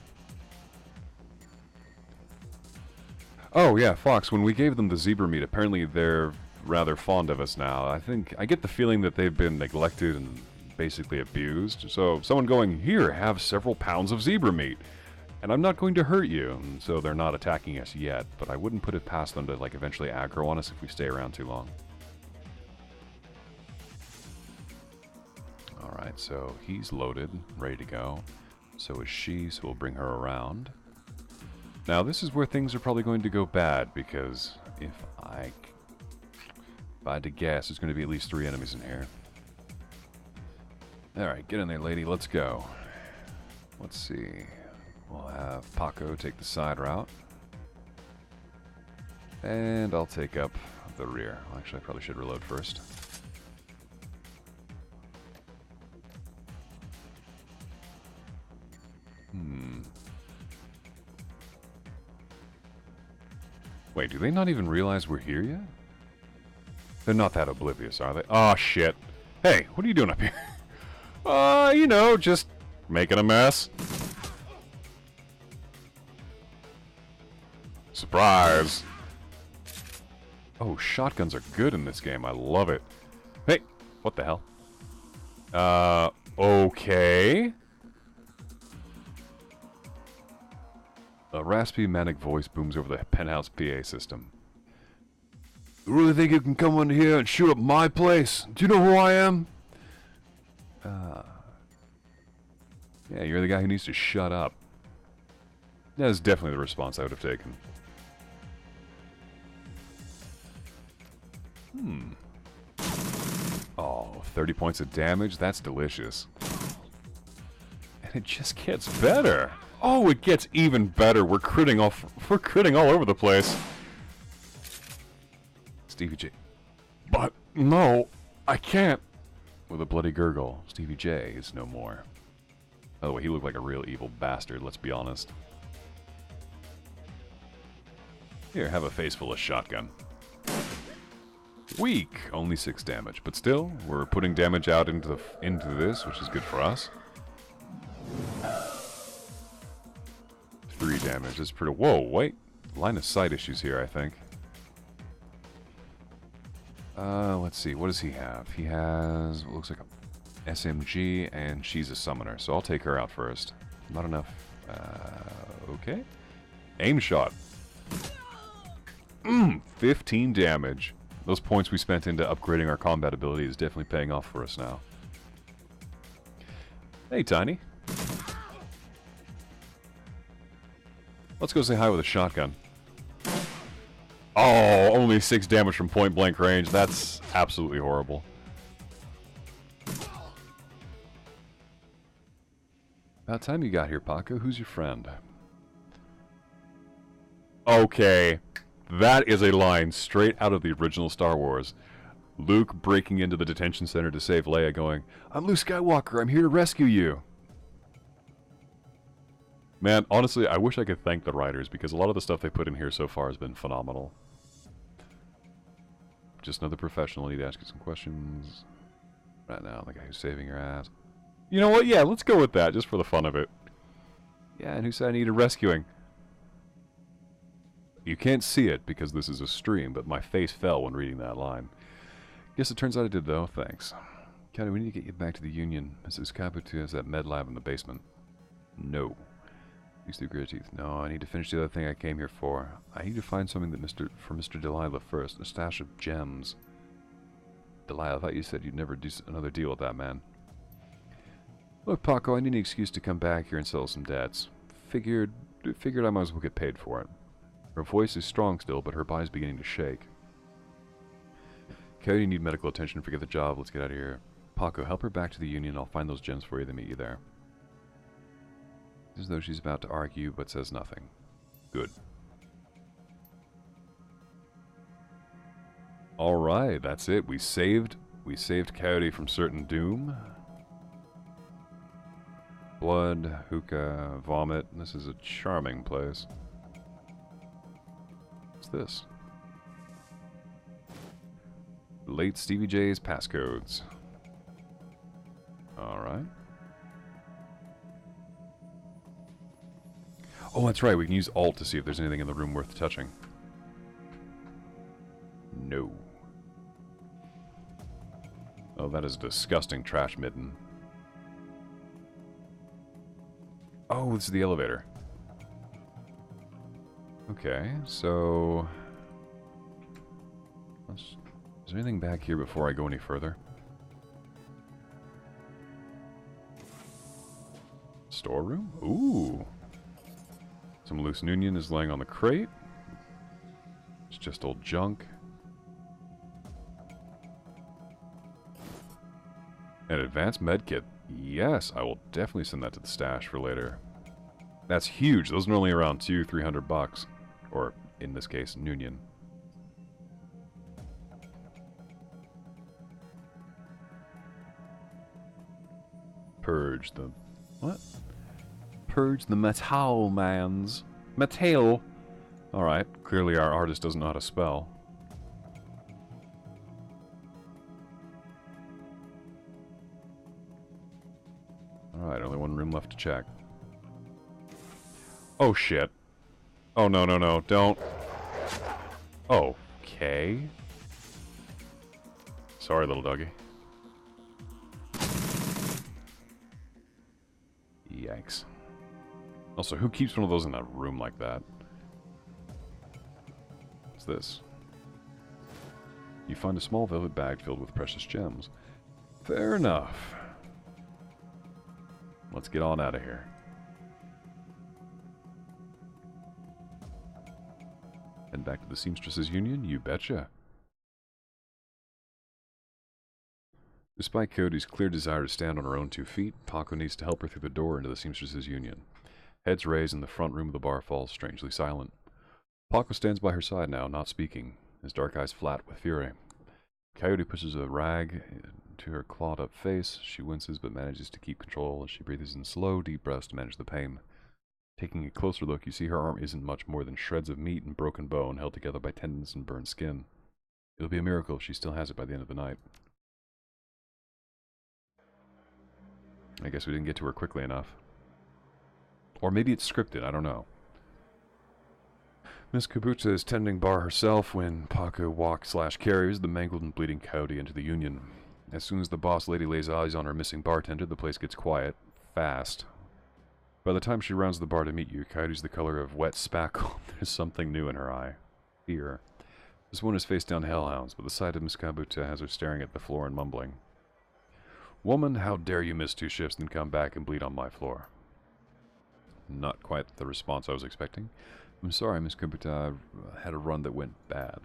Oh, yeah, Fox, when we gave them the zebra meat, apparently they're rather fond of us now. I get the feeling that they've been neglected and basically abused. So someone going, here, have several pounds of zebra meat, and I'm not going to hurt you. And so they're not attacking us yet, but I wouldn't put it past them to like eventually aggro on us if we stay around too long. Alright, so he's loaded, ready to go. So is she, so we'll bring her around. Now this is where things are probably going to go bad, because if I had to guess, there's going to be at least 3 enemies in here. Alright, get in there, lady. Let's go. Let's see. We'll have Paco take the side route. And I'll take up the rear. Actually, I probably should reload first. Wait, do they not even realize we're here yet? They're not that oblivious, are they? Oh, shit. Hey, what are you doing up here? You know, just making a mess. Surprise! Oh, shotguns are good in this game. I love it. Hey, what the hell? Okay. A raspy, manic voice booms over the penthouse PA system. You really think you can come in here and shoot up my place? Do you know who I am? Yeah, you're the guy who needs to shut up. That is definitely the response I would have taken. Oh, 30 points of damage? That's delicious. And it just gets better. Oh, it gets even better. We're critting all over the place. Stevie J. But, no, I can't. with a bloody gurgle. Stevie J is no more. By the way, he looked like a real evil bastard, let's be honest. Here, have a face full of shotgun. Weak! Only 6 damage, but still, we're putting damage out into this, which is good for us. 3 damage, that's pretty... Whoa, wait. Line of sight issues here, I think. Let's see, what does he have? He has what looks like a SMG, and she's a summoner, so I'll take her out first. Not enough. Okay. Aim shot. 15 damage. Those points we spent into upgrading our combat ability is definitely paying off for us now. Hey, Tiny. Let's go say hi with a shotgun. Oh, only 6 damage from point blank range. That's absolutely horrible. About time you got here, Paco. Who's your friend? Okay. That is a line straight out of the original Star Wars. Luke breaking into the detention center to save Leia going, "I'm Luke Skywalker, I'm here to rescue you." Man, honestly, I wish I could thank the writers, because a lot of the stuff they put in here so far has been phenomenal. Just another professional, need to ask you some questions. Right now, the guy who's saving your ass. You know what, yeah, let's go with that, just for the fun of it. Yeah, and who said I needed rescuing? You can't see it because this is a stream, but my face fell when reading that line. Guess it turns out I did, though. Thanks. County, we need to get you back to the Union. Mrs. Caputu has that med lab in the basement. No. Use the gritty teeth. No, I need to finish the other thing I came here for. I need to find something that for Mr. Delilah first. A stash of gems. Delilah, I thought you said you'd never do another deal with that man. Look, Paco, I need an excuse to come back here and settle some debts. Figured I might as well get paid for it. Her voice is strong still, but her body's beginning to shake. Coyote, you need medical attention. Forget the job. Let's get out of here. Paco, help her back to the Union. I'll find those gems for you. They meet you there. As though she's about to argue, but says nothing. Good. Alright, that's it. We saved Coyote from certain doom. Blood, hookah, vomit. This is a charming place. What's this? Late Stevie J's passcodes. Alright. Oh, that's right. We can use Alt to see if there's anything in the room worth touching. No. Oh, that is a disgusting trash mitten. Oh, this is the elevator. Okay, so... Is there anything back here before I go any further? Storeroom? Ooh! Some loose Noonian is laying on the crate. It's just old junk. An advanced medkit. Yes, I will definitely send that to the stash for later. That's huge. Those are only around $200-300. Or, in this case, Noonian. Purge the... What? Purge the metal mans. Metal! Alright, clearly our artist doesn't know how to spell. Alright, only one room left to check. Oh shit. Oh no, no, no, don't. Okay. Sorry, little doggy. Yikes. Also, who keeps one of those in that room like that? What's this? You find a small velvet bag filled with precious gems. Fair enough. Let's get on out of here. Head back to the Seamstresses Union? You betcha. Despite Cody's clear desire to stand on her own 2 feet, Paco needs to help her through the door into the Seamstresses Union. Heads raised, and the front room of the bar falls strangely silent. Paco stands by her side now, not speaking, his dark eyes flat with fury. Coyote pushes a rag to her clawed-up face. She winces but manages to keep control as she breathes in slow, deep breaths to manage the pain. Taking a closer look, you see her arm isn't much more than shreds of meat and broken bone held together by tendons and burned skin. It'll be a miracle if she still has it by the end of the night. I guess we didn't get to her quickly enough. Or maybe it's scripted, I don't know. Miss Kabuta is tending bar herself when Paco walks/carries the mangled and bleeding coyote into the Union. As soon as the boss lady lays eyes on her missing bartender, the place gets quiet. Fast. By the time she rounds the bar to meet you, Coyote's the color of wet spackle. There's something new in her eye. Fear. This one is face down hellhounds, but the sight of Miss Kabuta has her staring at the floor and mumbling. Woman, how dare you miss 2 shifts and come back and bleed on my floor? Not quite the response I was expecting. I'm sorry, Miss Kabuta, I had a run that went bad.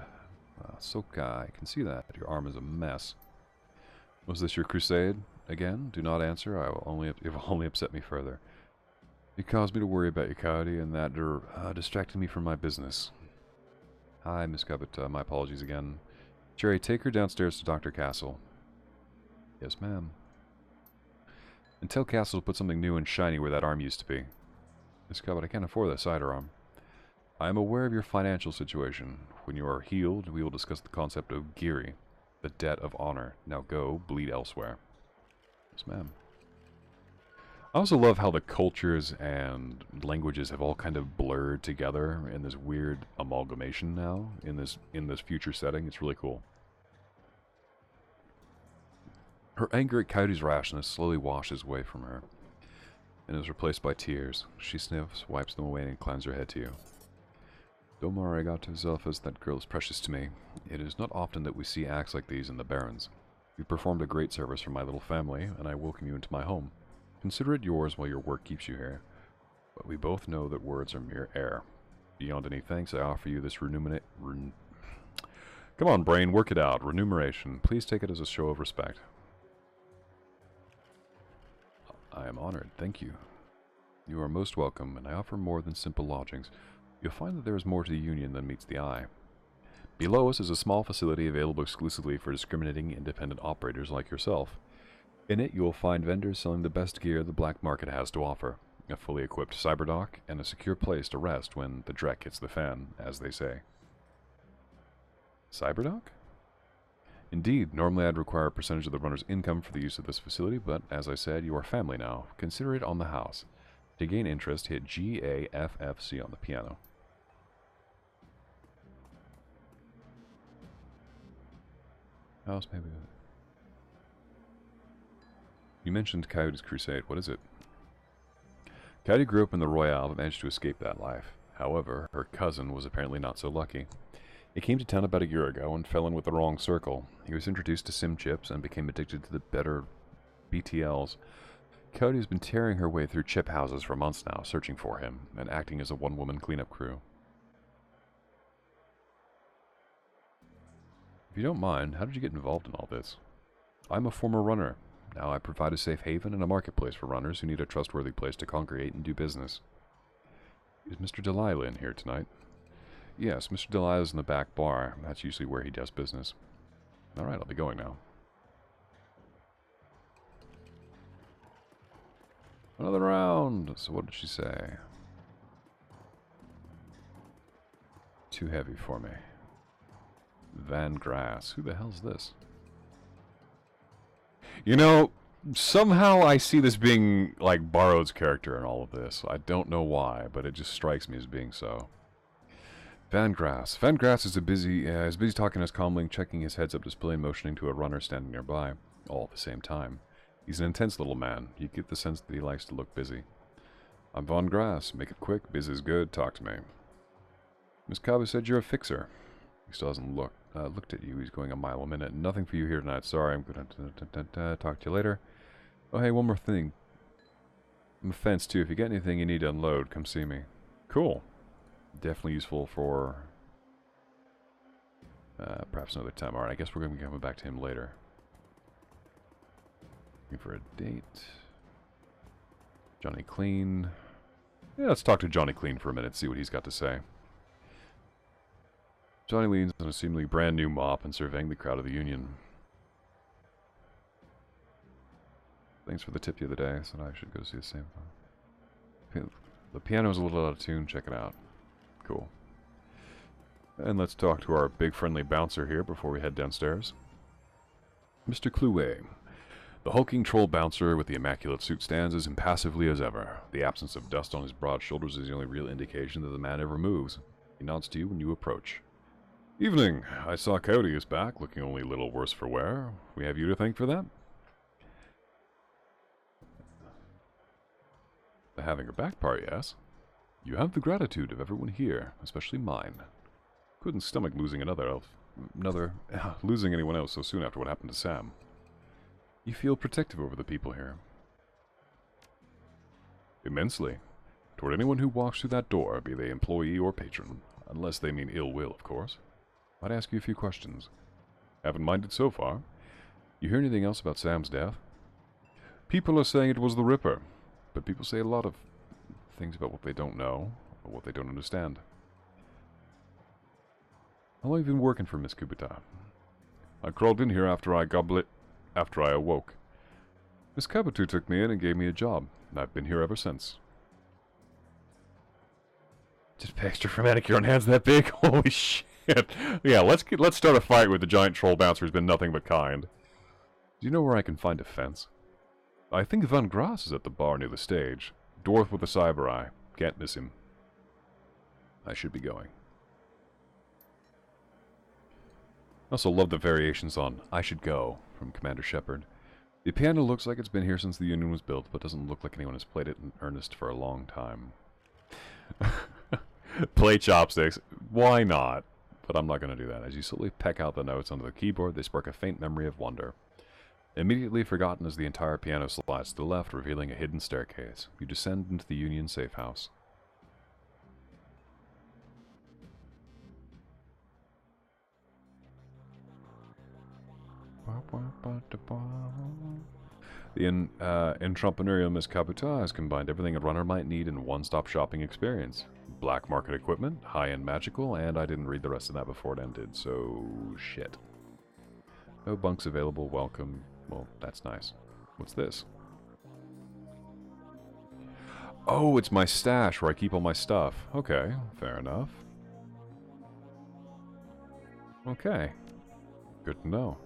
Soka, I can see that. Your arm is a mess. Was this your crusade? Again? Do not answer. It will only upset me further. You caused me to worry about you, Coyote, and that distracted me from my business. Hi, Miss Kabuta. My apologies again. Jerry, take her downstairs to Dr. Castle. Yes, ma'am. And tell Castle to put something new and shiny where that arm used to be. Miss Kabuta, I can't afford that sidearm. I am aware of your financial situation. When you are healed, we will discuss the concept of Giri, the debt of honor. Now go, bleed elsewhere. Yes, ma'am. I also love how the cultures and languages have all kind of blurred together in this weird amalgamation now, in this future setting. It's really cool. Her anger at Coyote's rashness slowly washes away from her, and is replaced by tears. She sniffs, wipes them away, and inclines her head to you. Domar Arigato Zelphis, that girl is precious to me. It is not often that we see acts like these in the Barrens. You performed a great service for my little family, and I welcome you into my home. Consider it yours while your work keeps you here. But we both know that words are mere air. Beyond any thanks, I offer you this Come on, brain, work it out. Remuneration. Please take it as a show of respect. I am honored, thank you. You are most welcome, and I offer more than simple lodgings. You'll find that there is more to the Union than meets the eye. Below us is a small facility available exclusively for discriminating independent operators like yourself. In it, you will find vendors selling the best gear the black market has to offer, a fully equipped cyberdock, and a secure place to rest when the dreck hits the fan, as they say. Cyberdock? Indeed, normally I'd require a percentage of the runner's income for the use of this facility, but as I said, you are family now. Consider it on the house. To gain interest, hit GAFFC on the piano. House, maybe. You mentioned Coyote's crusade. What is it? Coyote grew up in the Royale but managed to escape that life. However, her cousin was apparently not so lucky. He came to town about a year ago and fell in with the wrong circle. He was introduced to sim chips and became addicted to the better BTLs. Coyote has been tearing her way through chip houses for months now, searching for him, and acting as a one-woman cleanup crew. If you don't mind, how did you get involved in all this? I'm a former runner. Now I provide a safe haven and a marketplace for runners who need a trustworthy place to congregate and do business. Is Mr. Delilah in here tonight? Yes, Mr. Delilah is in the back bar. That's usually where he does business. Alright, I'll be going now. Another round! So what did she say? Too heavy for me. Van Grass. Who the hell's this? You know, somehow I see this being like Borrowed's character in all of this. I don't know why, but it just strikes me as being so. Van Grass. Van Grass is busy talking as calmly, checking his heads-up display and motioning to a runner standing nearby, all at the same time. He's an intense little man. You get the sense that he likes to look busy. I'm Van Grass. Make it quick. Busy is good. Talk to me. Miss Cabo said you're a fixer. He still hasn't looked at you. He's going a mile a minute. Nothing for you here tonight. Sorry, I'm going to talk to you later. Oh, hey, one more thing. I'm a fence, too. If you get anything you need to unload, come see me. Cool. Definitely useful for perhaps another time. Alright, I guess we're going to be coming back to him later. Looking for a date. Johnny Clean. Yeah, let's talk to Johnny Clean for a minute, see what he's got to say. Johnny leans on a seemingly brand new mop and surveying the crowd of the Union. Thanks for the tip the other day. I said I should go see the same thing. The piano's a little out of tune. Check it out. Cool. And let's talk to our big friendly bouncer here before we head downstairs. Mr. Clouet. The hulking troll bouncer with the immaculate suit stands as impassively as ever. The absence of dust on his broad shoulders is the only real indication that the man ever moves. He nods to you when you approach. Evening. I saw Coyote is back, looking only a little worse for wear. We have you to thank for that? The having her back part, yes. You have the gratitude of everyone here, especially mine. Couldn't stomach losing losing anyone else so soon after what happened to Sam. You feel protective over the people here. Immensely. Toward anyone who walks through that door, be they employee or patron. Unless they mean ill will, of course. Might ask you a few questions. Haven't minded so far. You hear anything else about Sam's death? People are saying it was the Ripper, but people say a lot of things about what they don't know, or what they don't understand. How long have you been working for Miss Kubota? I crawled in here after I awoke. Miss Kabatu took me in and gave me a job, and I've been here ever since. Just pay extra for manicure on hands that big? Holy shit. Yeah, let's start a fight with the giant troll bouncer who's been nothing but kind. Do you know where I can find a fence? I think Van Grass is at the bar near the stage. Dwarf with a cyber eye. Can't miss him. I should be going. I also love the variations on I should go from Commander Shepard. The piano looks like it's been here since the Union was built, but doesn't look like anyone has played it in earnest for a long time. Play chopsticks. Why not? But I'm not going to do that. As you slowly peck out the notes onto the keyboard, they spark a faint memory of wonder. Immediately forgotten as the entire piano slides to the left, revealing a hidden staircase. You descend into the Union safe house. The entrepreneurial Miss Kabuta has combined everything a runner might need in a one-stop shopping experience. Black market equipment, high-end magical, and I didn't read the rest of that before it ended, so shit. No bunks available, welcome. Well, that's nice. What's this? Oh, it's my stash where I keep all my stuff. Okay, fair enough. Okay. Good to know.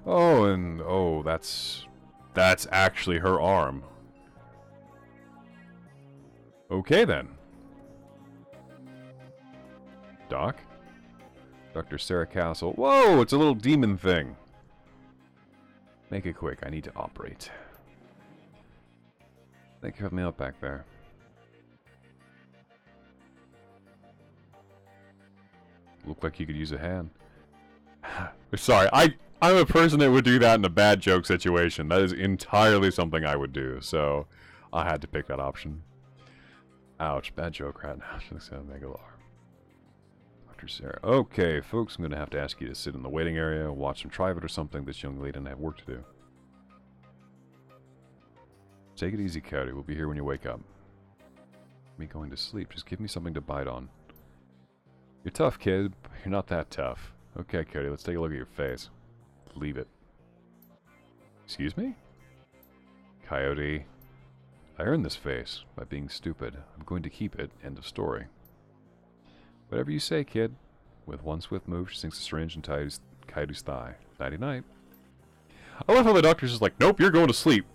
Oh, and oh, that's actually her arm. Okay then. Doc? Dr. Sarah Castle. Whoa, it's a little demon thing. Make it quick, I need to operate. Thank you for having me out back there. Looked like you could use a hand. Sorry, I'm a person that would do that in a bad joke situation. That is entirely something I would do, so I had to pick that option. Ouch, bad joke right now. Megalar. Dr. Sarah. Okay, folks, I'm going to have to ask you to sit in the waiting area, watch some Trivet or something. This young lady and I have work to do. Take it easy, Cody. We'll be here when you wake up. Me going to sleep. Just give me something to bite on. You're tough, kid. But you're not that tough. Okay, Cody, let's take a look at your face. Leave it. Excuse me? Coyote. I earned this face by being stupid. I'm going to keep it. End of story. Whatever you say, kid. With one swift move, she sinks a syringe in Coyote's thigh. Nighty-night. I love how the doctor's just like, nope, you're going to sleep.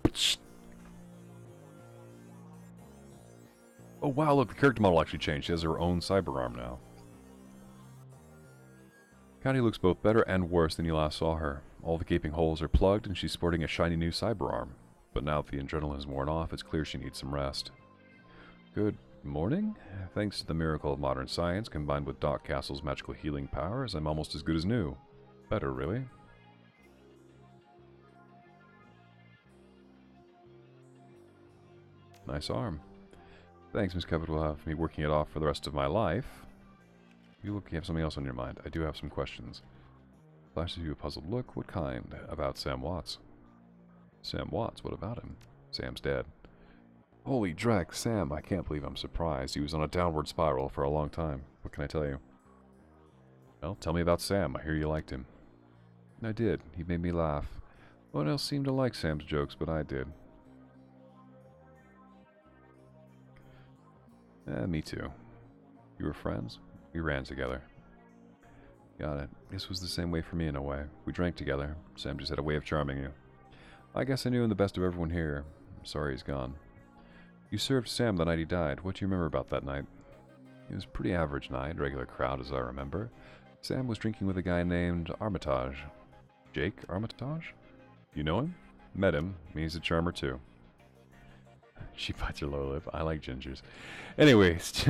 Oh wow, look, the character model actually changed. She has her own cyber arm now. Coyote looks both better and worse than you last saw her. All the gaping holes are plugged, and she's sporting a shiny new cyber arm. But now that the adrenaline has worn off, it's clear she needs some rest. Good morning? Thanks to the miracle of modern science, combined with Doc Castle's magical healing powers, I'm almost as good as new. Better, really. Nice arm. Thanks, Miss Covet will have me working it off for the rest of my life. You look, you have something else on your mind. I do have some questions. Flashes you a puzzled look. What kind? About Sam Watts. Sam Watts? What about him? Sam's dead. Holy dreck, Sam. I can't believe I'm surprised. He was on a downward spiral for a long time. What can I tell you? Well, tell me about Sam. I hear you liked him. I did. He made me laugh. No one else seemed to like Sam's jokes, but I did. Me too. You were friends? We ran together. Got it. This was the same way for me in a way. We drank together. Sam just had a way of charming you. I guess I knew him the best of everyone here. I'm sorry he's gone. You served Sam the night he died. What do you remember about that night? It was a pretty average night, regular crowd as I remember. Sam was drinking with a guy named Armitage. Jake Armitage? You know him? Met him. He's a charmer too. She bites her lower lip. I like gingers. Anyways,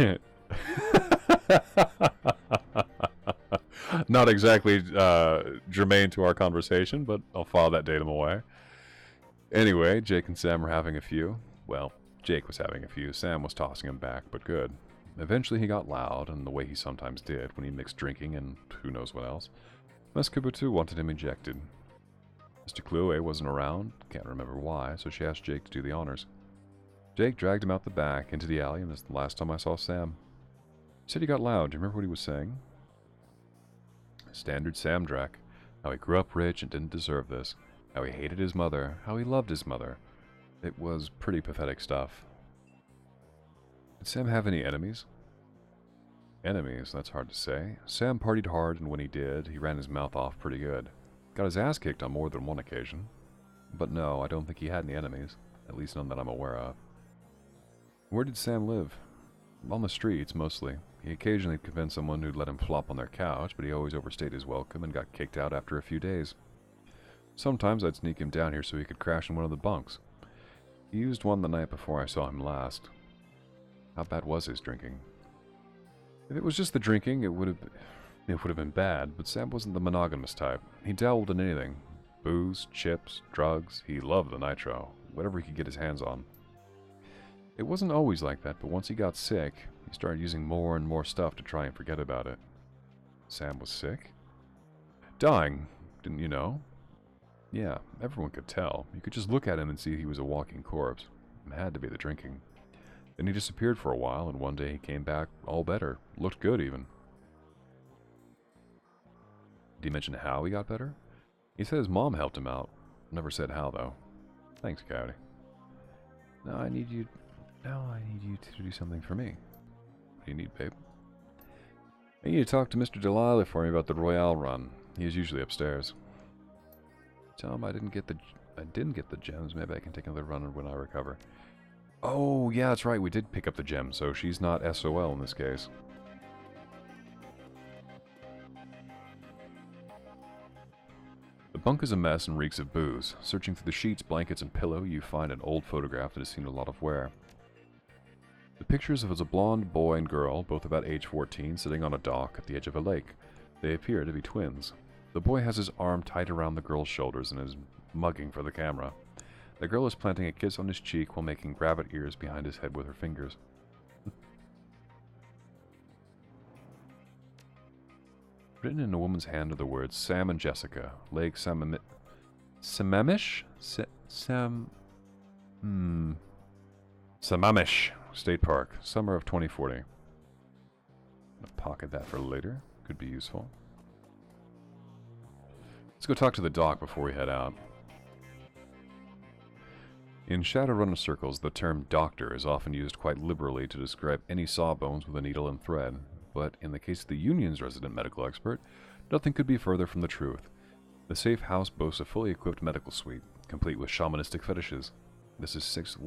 not exactly germane to our conversation, but I'll file that datum away. Anyway, Jake and Sam were having a few. Well, Jake was having a few. Sam was tossing him back, but good. Eventually he got loud, and the way he sometimes did when he mixed drinking and who knows what else. Miss Kubutu wanted him ejected. Mr. Kluwe wasn't around, can't remember why, so she asked Jake to do the honors. Jake dragged him out the back into the alley, and that's the last time I saw Sam. He said he got loud. Do you remember what he was saying? Standard Sam Drac. How he grew up rich and didn't deserve this. How he hated his mother. How he loved his mother. It was pretty pathetic stuff. Did Sam have any enemies? Enemies, that's hard to say. Sam partied hard, and when he did, he ran his mouth off pretty good. Got his ass kicked on more than one occasion. But no, I don't think he had any enemies. At least none that I'm aware of. Where did Sam live? On the streets, mostly. He occasionally convinced someone who'd let him flop on their couch, but he always overstayed his welcome and got kicked out after a few days. Sometimes I'd sneak him down here so he could crash in one of the bunks. He used one the night before I saw him last. How bad was his drinking? If it was just the drinking, it would have been bad, but Sam wasn't the monogamous type. He dabbled in anything. Booze, chips, drugs. He loved the nitro. Whatever he could get his hands on. It wasn't always like that, but once he got sick, he started using more and more stuff to try and forget about it. Sam was sick? Dying, didn't you know? Yeah, everyone could tell. You could just look at him and see he was a walking corpse. It had to be the drinking. Then he disappeared for a while, and one day he came back all better. Looked good, even. Did he mention how he got better? He said his mom helped him out. Never said how, though. Thanks, Coyote. Now I need you to do something for me. What do you need, babe? I need to talk to Mr. Delilah for me about the Royale run. He is usually upstairs. Tell him I didn't get the gems. Maybe I can take another run when I recover. Oh, yeah, that's right. We did pick up the gems, so she's not SOL in this case. The bunk is a mess and reeks of booze. Searching through the sheets, blankets, and pillow, you find an old photograph that has seen a lot of wear. The pictures of a blonde boy and girl, both about age 14, sitting on a dock at the edge of a lake. They appear to be twins. The boy has his arm tight around the girl's shoulders and is mugging for the camera. The girl is planting a kiss on his cheek while making rabbit ears behind his head with her fingers. Written in a woman's hand are the words Sam and Jessica, Lake Sammamish State Park, summer of 2040. I'm gonna pocket that for later. Could be useful. Let's go talk to the doc before we head out. In Shadowrunner circles, the term doctor is often used quite liberally to describe any sawbones with a needle and thread, but in the case of the Union's resident medical expert, nothing could be further from the truth. The safe house boasts a fully equipped medical suite, complete with shamanistic fetishes. This is sixth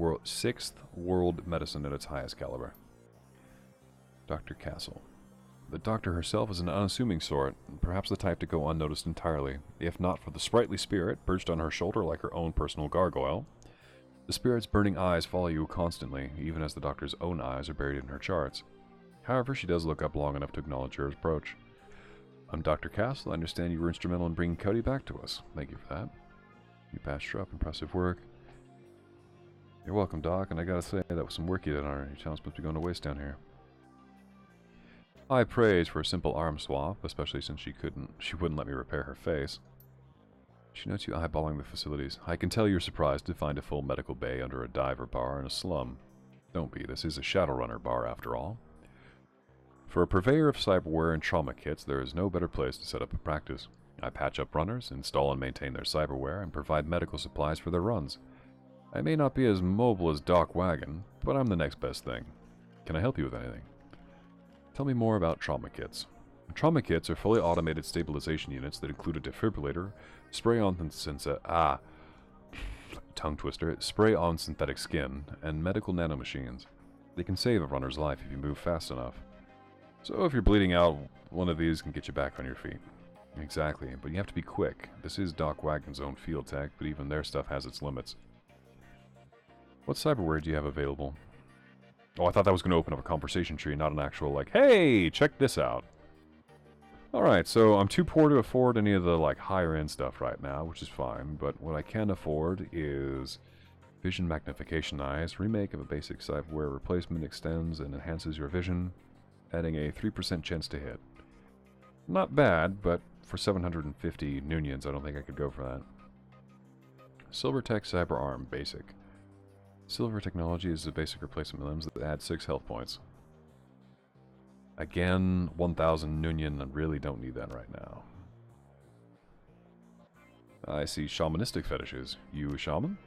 world medicine at its highest caliber. Dr. Castle. The doctor herself is an unassuming sort, perhaps the type to go unnoticed entirely, if not for the sprightly spirit perched on her shoulder like her own personal gargoyle. The spirit's burning eyes follow you constantly, even as the doctor's own eyes are buried in her charts. However, she does look up long enough to acknowledge your approach. I'm Dr. Castle. I understand you were instrumental in bringing Cody back to us. Thank you for that. You patched her up. Impressive work. You're welcome, Doc, and I gotta say, that was some work you did on her. Your talent's supposed to be going to waste down here. High praise for a simple arm swap, especially since she wouldn't let me repair her face. She notes you eyeballing the facilities. I can tell you're surprised to find a full medical bay under a diver bar in a slum. Don't be, this is a Shadowrunner bar after all. For a purveyor of cyberware and trauma kits, there is no better place to set up a practice. I patch up runners, install and maintain their cyberware, and provide medical supplies for their runs. I may not be as mobile as Doc Wagon, but I'm the next best thing. Can I help you with anything? Tell me more about trauma kits. Trauma kits are fully automated stabilization units that include a defibrillator, spray-on synthetic skin, and medical nanomachines. They can save a runner's life if you move fast enough. So if you're bleeding out, one of these can get you back on your feet. Exactly, but you have to be quick. This is Doc Wagon's own field tech, but even their stuff has its limits. What cyberware do you have available? Oh, I thought that was going to open up a conversation tree, not an actual, like, hey, check this out. Alright, so I'm too poor to afford any of the, like, higher-end stuff right now, which is fine, but what I can afford is vision magnification eyes. Remake of a basic cyberware replacement extends and enhances your vision, adding a 3% chance to hit. Not bad, but for 750 Noonians, I don't think I could go for that. Silvertech Cyber Arm, basic. Silver technology is a basic replacement limbs that add 6 health points. Again, 1000 Noonian, I really don't need that right now. I see shamanistic fetishes. You a shaman?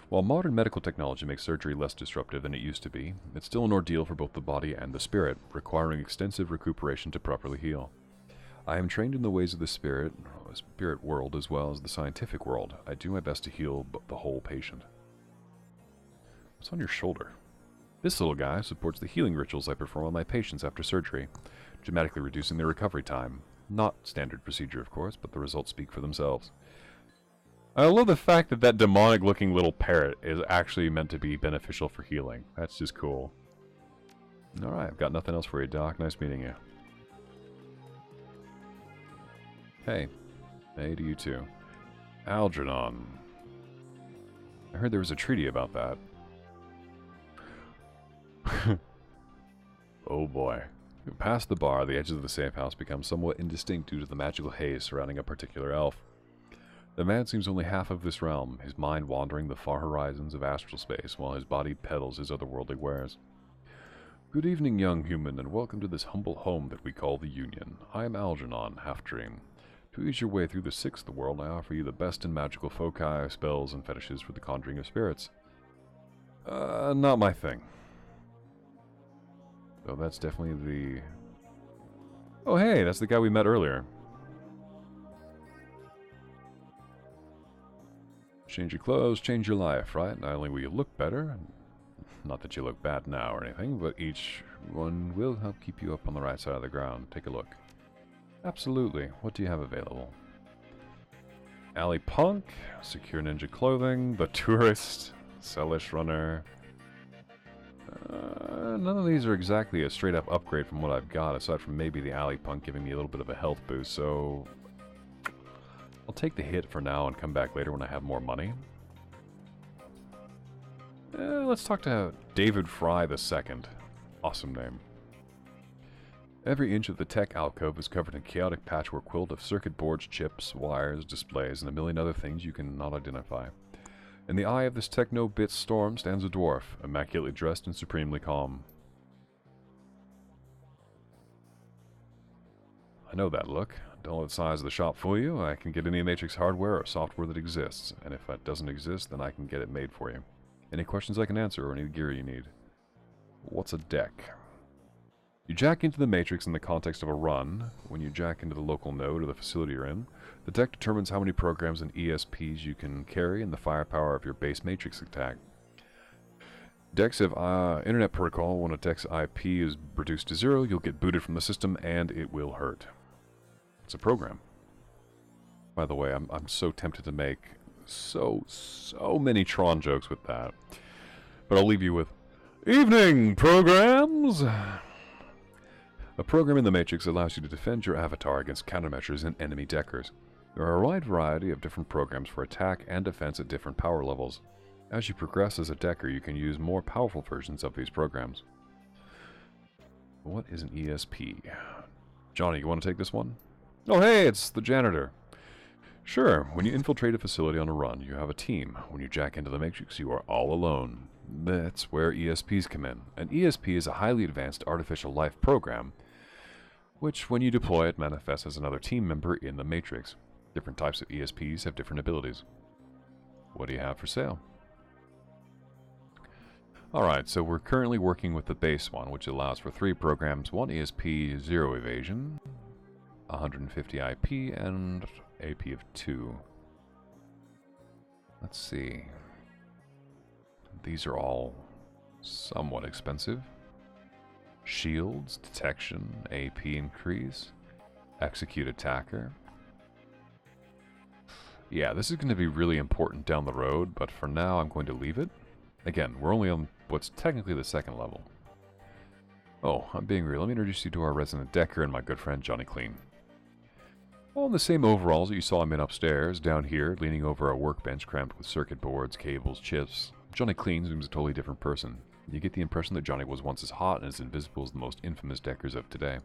While modern medical technology makes surgery less disruptive than it used to be, it's still an ordeal for both the body and the spirit, requiring extensive recuperation to properly heal. I am trained in the ways of the spirit world as well as the scientific world. I do my best to heal the whole patient. What's on your shoulder? This little guy supports the healing rituals I perform on my patients after surgery, dramatically reducing their recovery time. Not standard procedure, of course, but the results speak for themselves. I love the fact that that demonic-looking little parrot is actually meant to be beneficial for healing. That's just cool. Alright, I've got nothing else for you, Doc. Nice meeting you. Hey. Hey to you too. Algernon. I heard there was a treaty about that. Oh boy. Past the bar, the edges of the safe house become somewhat indistinct due to the magical haze surrounding a particular elf. The man seems only half of this realm, his mind wandering the far horizons of astral space while his body peddles his otherworldly wares. Good evening, young human, and welcome to this humble home that we call the Union. I am Algernon, Half-Dream. To ease your way through the sixth world, I offer you the best in magical foci, spells, and fetishes for the conjuring of spirits. Not my thing. So that's definitely the... Oh hey, that's the guy we met earlier. Change your clothes, change your life, right? Not only will you look better, not that you look bad now or anything, but each one will help keep you up on the right side of the ground. Take a look. Absolutely. What do you have available? Alley Punk, Secure Ninja Clothing, The Tourist, Sellish Runner. None of these are exactly a straight up upgrade from what I've got, aside from maybe the Alley Punk giving me a little bit of a health boost, so I'll take the hit for now and come back later when I have more money. Let's talk to David Fry II. Awesome name. Every inch of the tech alcove is covered in chaotic patchwork quilt of circuit boards, chips, wires, displays, and a million other things you cannot identify. In the eye of this techno-bit storm stands a dwarf, immaculately dressed and supremely calm. I know that look. Don't let the size of the shop fool you. I can get any Matrix hardware or software that exists, and if that doesn't exist, then I can get it made for you. Any questions I can answer or any gear you need. What's a deck? You jack into the Matrix in the context of a run. When you jack into the local node or the facility you're in, the deck determines how many programs and ESPs you can carry and the firepower of your base Matrix attack. Decks have internet protocol. When a deck's IP is reduced to 0, you'll get booted from the system and it will hurt. It's a program. By the way, I'm so tempted to make so many Tron jokes with that. But I'll leave you with evening programs! A program in the Matrix allows you to defend your avatar against countermeasures and enemy deckers. There are a wide variety of different programs for attack and defense at different power levels. As you progress as a decker, you can use more powerful versions of these programs. What is an ESP? Johnny, you want to take this one? Oh hey, it's the janitor. Sure, when you infiltrate a facility on a run, you have a team. When you jack into the Matrix, you are all alone. That's where ESPs come in. An ESP is a highly advanced artificial life program. which, when you deploy it, manifests as another team member in the Matrix. Different types of ESPs have different abilities. What do you have for sale? Alright, so we're currently working with the base one, which allows for 3 programs, 1 ESP, 0 evasion, 150 IP, and AP of 2. Let's see. These are all somewhat expensive. Shields, detection, AP increase, execute attacker. Yeah, this is going to be really important down the road, but for now I'm going to leave it. Again, we're only on what's technically the 2nd level. Oh, I'm being real. Let me introduce you to our resident decker and my good friend Johnny Clean. All in the same overalls that you saw him in upstairs, down here, leaning over a workbench crammed with circuit boards, cables, chips. Johnny Clean seems a totally different person. You get the impression that Johnny was once as hot and as invisible as the most infamous deckers of today.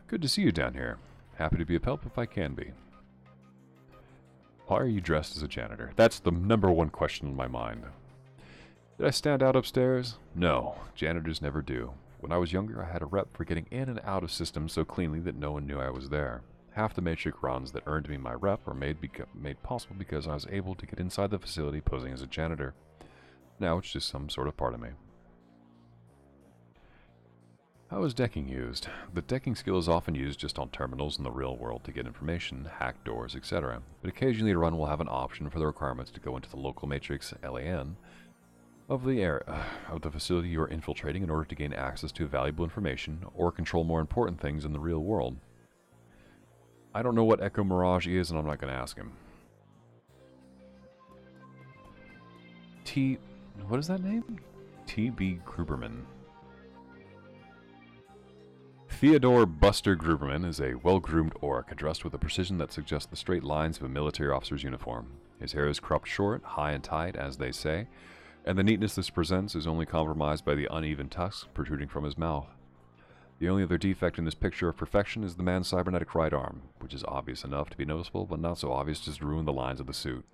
Good to see you down here. Happy to be of help if I can be. Why are you dressed as a janitor? That's the #1 question in my mind. Did I stand out upstairs? No, janitors never do. When I was younger, I had a rep for getting in and out of systems so cleanly that no one knew I was there. Half the Matrix runs that earned me my rep were made possible because I was able to get inside the facility posing as a janitor. Now it's just some sort of part of me. How is decking used? The decking skill is often used just on terminals in the real world to get information, hack doors, etc. But occasionally a run will have an option for the requirements to go into the local Matrix LAN of the area of the facility you are infiltrating in order to gain access to valuable information or control more important things in the real world. I don't know what Echo Mirage is, and I'm not going to ask him. What is that name? T.B. Gruberman. Theodore Buster Gruberman is a well-groomed orc, dressed with a precision that suggests the straight lines of a military officer's uniform. His hair is cropped short, high and tight, as they say, and the neatness this presents is only compromised by the uneven tusks protruding from his mouth. The only other defect in this picture of perfection is the man's cybernetic right arm, which is obvious enough to be noticeable, but not so obvious as to ruin the lines of the suit.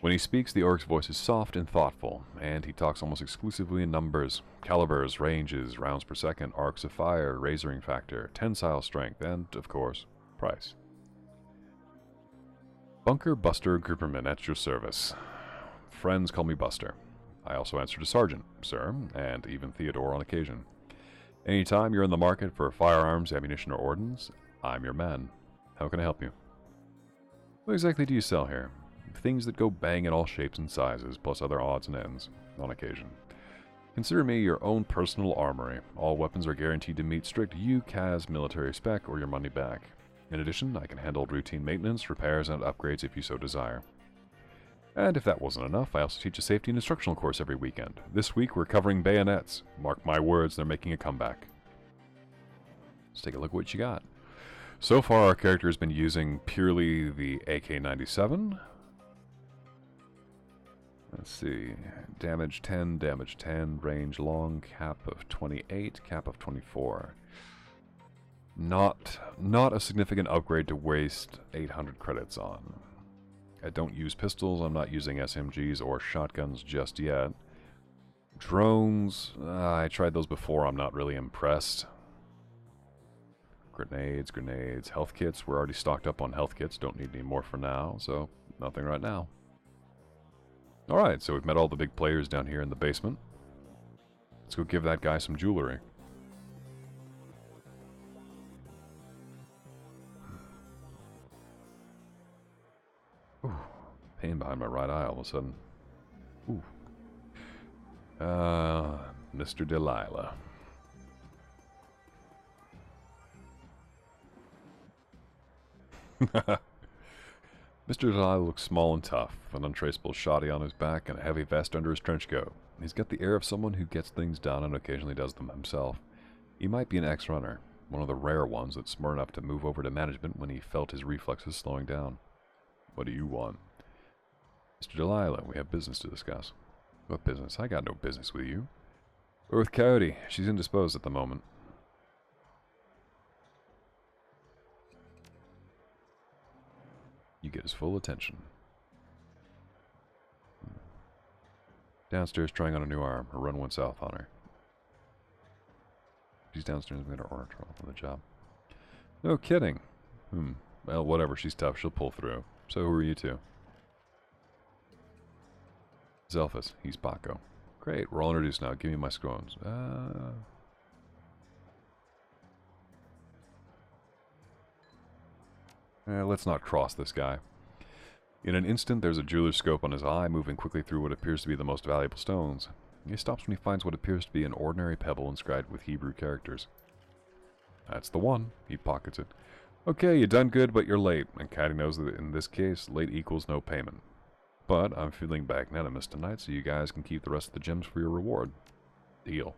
When he speaks, the orc's voice is soft and thoughtful, and he talks almost exclusively in numbers, calibers, ranges, rounds per second, arcs of fire, razoring factor, tensile strength, and, of course, price. Bunker Buster Gruberman at your service. Friends call me Buster. I also answer to Sergeant, sir, and even Theodore on occasion. Anytime you're in the market for firearms, ammunition, or ordnance, I'm your man. How can I help you? What exactly do you sell here? Things that go bang in all shapes and sizes, plus other odds and ends, on occasion. Consider me your own personal armory. All weapons are guaranteed to meet strict UCAS military spec or your money back. In addition, I can handle routine maintenance, repairs, and upgrades if you so desire. And if that wasn't enough, I also teach a safety and instructional course every weekend. This week we're covering bayonets. Mark my words, they're making a comeback. Let's take a look at what you got. So far our character has been using purely the AK-97. Let's see, damage 10, range long, cap of 28, cap of 24. Not a significant upgrade to waste 800 credits on. I don't use pistols, I'm not using SMGs or shotguns just yet. Drones, I tried those before, I'm not really impressed. Grenades, health kits, we're already stocked up on health kits, don't need any more for now, so nothing right now. Alright, so we've met all the big players down here in the basement. Let's go give that guy some jewelry. Ooh, pain behind my right eye all of a sudden. Ooh. Mr. Delilah. Mr. Delilah looks small and tough, an untraceable shoddy on his back and a heavy vest under his trench coat. He's got the air of someone who gets things done and occasionally does them himself. He might be an ex-runner, one of the rare ones that's smart enough to move over to management when he felt his reflexes slowing down. What do you want? Mr. Delilah, we have business to discuss. What business? I got no business with you. We're with Coyote. She's indisposed at the moment. You get his full attention. Downstairs trying on a new arm. Her run went south on her. She's downstairs and got her order on the job. No kidding. Well, whatever. She's tough. She'll pull through. So who are you two? Zelphis. He's Paco. Great. We're all introduced now. Give me my scones. Let's not cross this guy. In an instant, there's a jeweler's scope on his eye, moving quickly through what appears to be the most valuable stones. He stops when he finds what appears to be an ordinary pebble inscribed with Hebrew characters. That's the one. He pockets it. Okay, you done good, but you're late. And Caddy knows that in this case, late equals no payment. But I'm feeling magnanimous tonight, so you guys can keep the rest of the gems for your reward. Deal.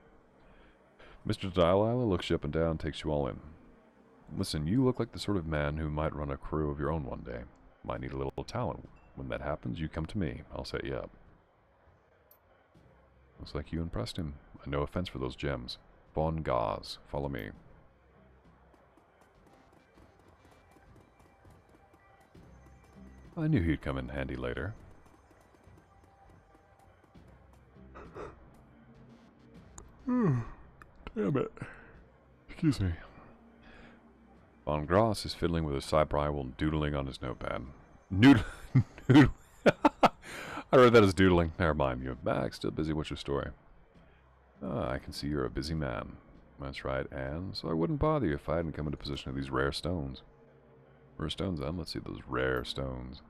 Mr. Delilah looks you up and down and takes you all in. Listen, you look like the sort of man who might run a crew of your own one day. Might need a little talent. When that happens, you come to me. I'll set you up. Looks like you impressed him. No offense for those gems. Bon gaz. Follow me. I knew he'd come in handy later. Damn it. Excuse me. Von Gross is fiddling with his cypri while doodling on his notepad. Noodle. I read that as doodling. Never mind, you're back. Still busy. What's your story? I can see you're a busy man. That's right, and so I wouldn't bother you if I hadn't come into possession of these rare stones. Rare stones, then? Let's see those rare stones.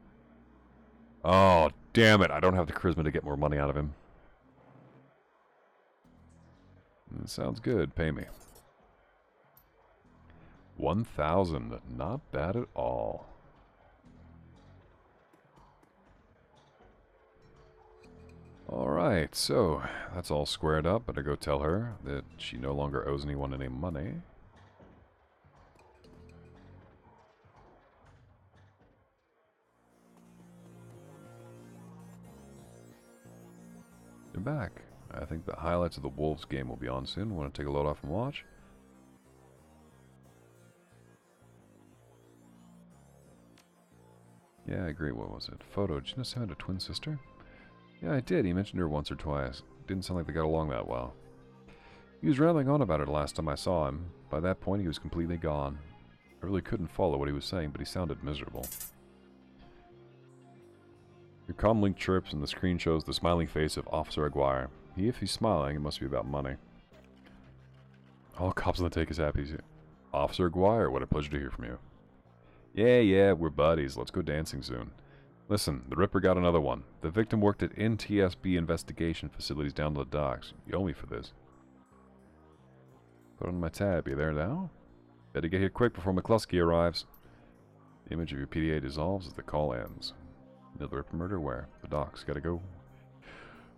Oh, damn it. I don't have the charisma to get more money out of him. That sounds good. Pay me. 1,000. Not bad at all. Alright, so that's all squared up. Better go tell her that she no longer owes anyone any money. They're back. I think the highlights of the Wolves game will be on soon. Want to take a load off and watch? Yeah, I agree. What was it? Photo. Did you know Sam had a twin sister? Yeah, I did. He mentioned her once or twice. Didn't sound like they got along that well. He was rambling on about her the last time I saw him. By that point, he was completely gone. I really couldn't follow what he was saying, but he sounded miserable. Your comm link chirps and the screen shows the smiling face of Officer Aguirre. If he's smiling, it must be about money. All cops on the take is happy. Officer Aguirre, what a pleasure to hear from you. Yeah, we're buddies. Let's go dancing soon. Listen, the Ripper got another one. The victim worked at NTSB investigation facilities down to the docks. You owe me for this. Put on my tab. You there now? Better get here quick before McCluskey arrives. The image of your PDA dissolves as the call ends. Another Ripper murder? Where? The docks. Gotta go.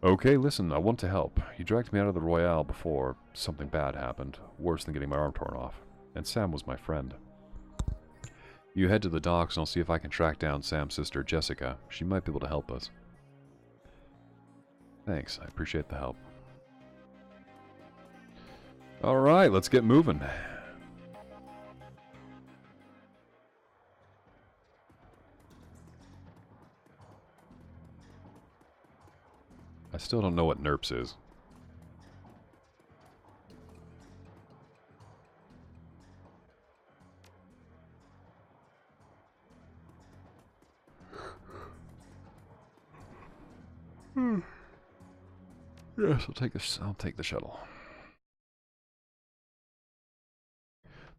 Okay, listen, I want to help. You dragged me out of the Royale before something bad happened. Worse than getting my arm torn off. And Sam was my friend. You head to the docks and I'll see if I can track down Sam's sister, Jessica. She might be able to help us. Thanks, I appreciate the help. Alright, let's get moving. I still don't know what NERPS is. Yes, I'll take the shuttle.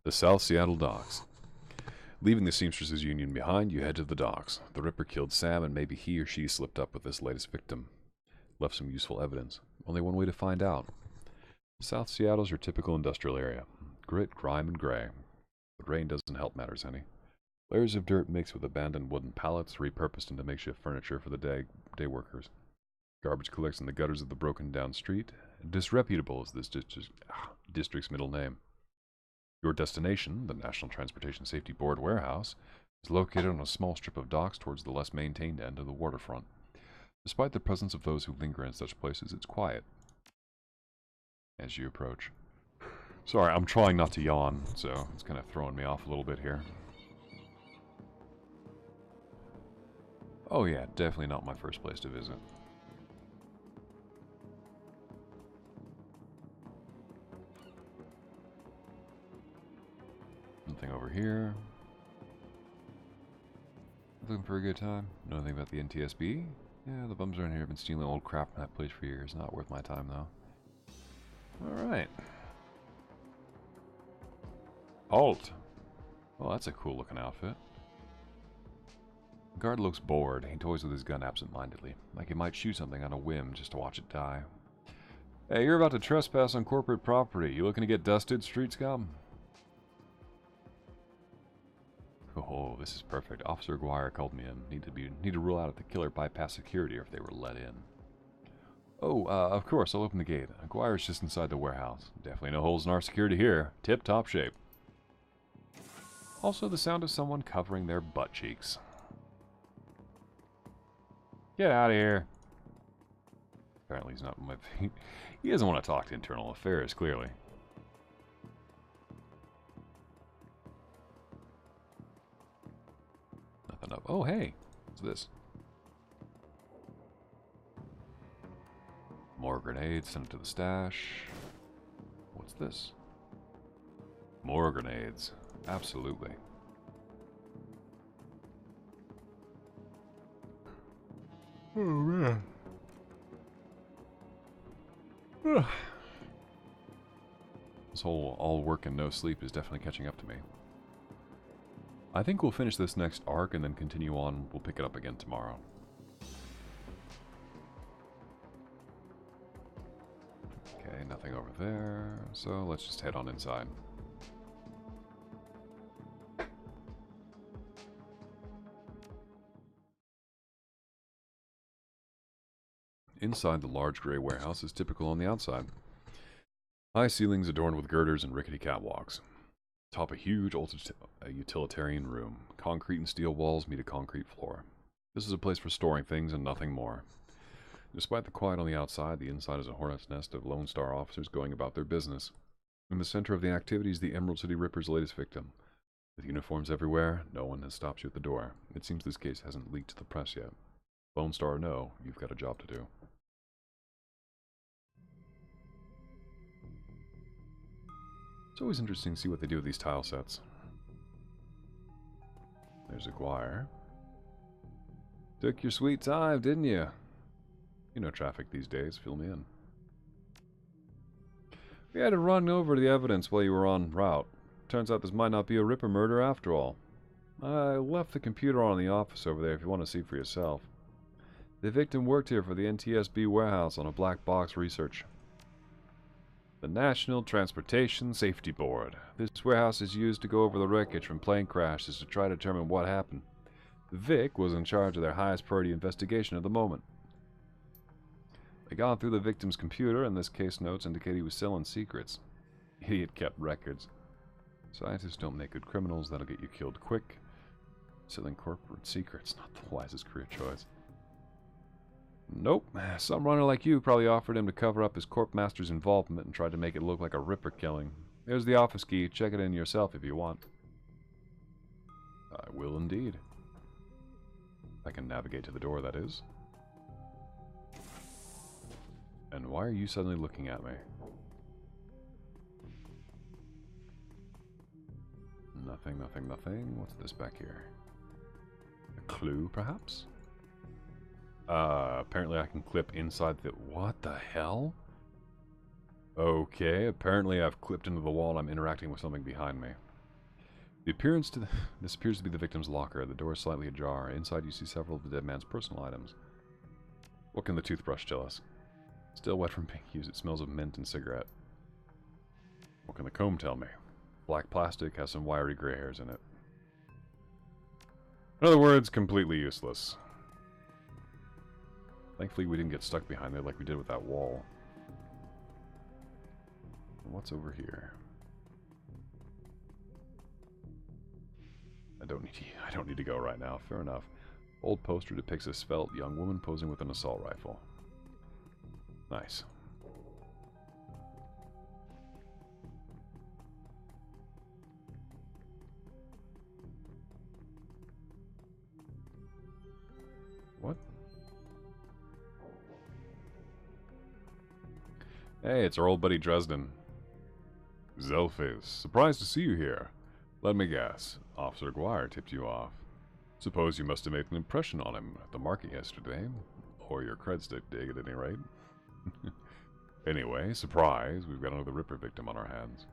The South Seattle docks. Leaving the Seamstresses Union behind, you head to the docks. The Ripper killed Sam, and maybe he or she slipped up with this latest victim. Left some useful evidence. Only one way to find out. South Seattle's your typical industrial area. Grit, grime, and gray. But rain doesn't help matters any. Layers of dirt mixed with abandoned wooden pallets repurposed into makeshift furniture for the day workers. Garbage collects in the gutters of the broken-down street. Disreputable is this district's middle name. Your destination, the National Transportation Safety Board warehouse, is located on a small strip of docks towards the less maintained end of the waterfront. Despite the presence of those who linger in such places, it's quiet as you approach. Sorry, I'm trying not to yawn, so it's kind of throwing me off a little bit here. Oh yeah, definitely not my first place to visit. Nothing over here. Looking for a good time. Know anything about the NTSB? Yeah, the bums around here have been stealing old crap from that place for years. Not worth my time, though. Alright. Halt! Well, that's a cool looking outfit. The guard looks bored. He toys with his gun absent-mindedly, like he might shoot something on a whim just to watch it die. Hey, you're about to trespass on corporate property. You looking to get dusted, street scum? Oh, this is perfect. Officer Aguirre called me in. Need to rule out if the killer bypassed security or if they were let in. Oh, of course, I'll open the gate. Aguirre's just inside the warehouse. Definitely no holes in our security here. Tip-top shape. Also, the sound of someone covering their butt cheeks. Get out of here. Apparently he's not my... He doesn't want to talk to internal affairs, clearly. Nothing up. Oh, hey. What's this? More grenades sent to the stash. What's this? More grenades. Absolutely. Oh, man. This whole all work and no sleep is definitely catching up to me. I think we'll finish this next arc and then continue on. We'll pick it up again tomorrow. Okay, nothing over there. So let's just head on inside. Inside the large gray warehouse is typical on the outside. High ceilings adorned with girders and rickety catwalks. Top a huge utilitarian room. Concrete and steel walls meet a concrete floor. This is a place for storing things and nothing more. Despite the quiet on the outside, the inside is a hornet's nest of Lone Star officers going about their business. In the center of the activity is the Emerald City Ripper's latest victim. With uniforms everywhere, no one has stopped you at the door. It seems this case hasn't leaked to the press yet. Lone Star or no, you've got a job to do. It's always interesting to see what they do with these tile sets. There's Aguirre. Took your sweet time, didn't you? You know traffic these days. Fill me in. We had to run over the evidence while you were en route. Turns out this might not be a Ripper murder after all. I left the computer on in the office over there if you want to see for yourself. The victim worked here for the NTSB warehouse on a black box research. The National Transportation Safety Board. This warehouse is used to go over the wreckage from plane crashes to try to determine what happened. Vic was in charge of their highest priority investigation at the moment. They got through the victim's computer, and this case notes indicate he was selling secrets. Idiot kept records. Scientists don't make good criminals, that'll get you killed quick. Selling corporate secrets, not the wisest career choice. Nope. Some runner like you probably offered him to cover up his corp master's involvement and tried to make it look like a Ripper killing. There's the office key. Check it in yourself if you want. I will indeed. I can navigate to the door, that is. And why are you suddenly looking at me? Nothing, nothing, nothing. What's this back here? A clue, perhaps? Apparently I can clip inside the... What the hell? Okay, apparently I've clipped into the wall and I'm interacting with something behind me. This appears to be the victim's locker. The door is slightly ajar. Inside you see several of the dead man's personal items. What can the toothbrush tell us? Still wet from being used. It smells of mint and cigarette. What can the comb tell me? Black plastic has some wiry gray hairs in it. In other words, completely useless. Thankfully we didn't get stuck behind there like we did with that wall. What's over here? I don't need to go right now. Fair enough. Old poster depicts a svelte young woman posing with an assault rifle. Nice. What? Hey, it's our old buddy Dresden. Zelphis, surprised to see you here. Let me guess. Officer Aguirre tipped you off. Suppose you must have made an impression on him at the market yesterday. Or your creds dig at any rate. Anyway, surprise, we've got another Ripper victim on our hands.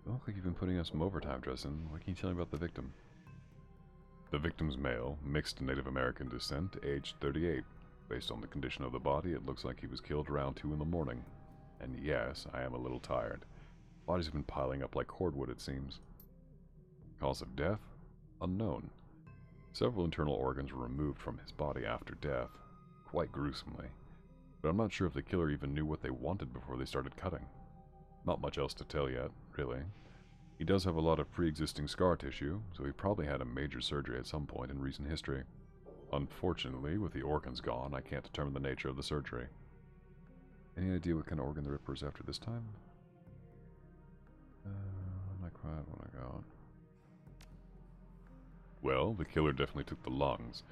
You look like you've been putting in some overtime, Dresden. What can you tell me about the victim? The victim's male, mixed Native American descent, aged 38. Based on the condition of the body, it looks like he was killed around 2 in the morning. And yes, I am a little tired. Bodies have been piling up like cordwood, it seems. Cause of death? Unknown. Several internal organs were removed from his body after death, quite gruesomely. But I'm not sure if the killer even knew what they wanted before they started cutting. Not much else to tell yet, really. He does have a lot of pre-existing scar tissue, so he probably had a major surgery at some point in recent history. Unfortunately, with the organs gone, I can't determine the nature of the surgery. Any idea what kind of organ the Ripper is after this time? Not quite what I got. Well, the killer definitely took the lungs.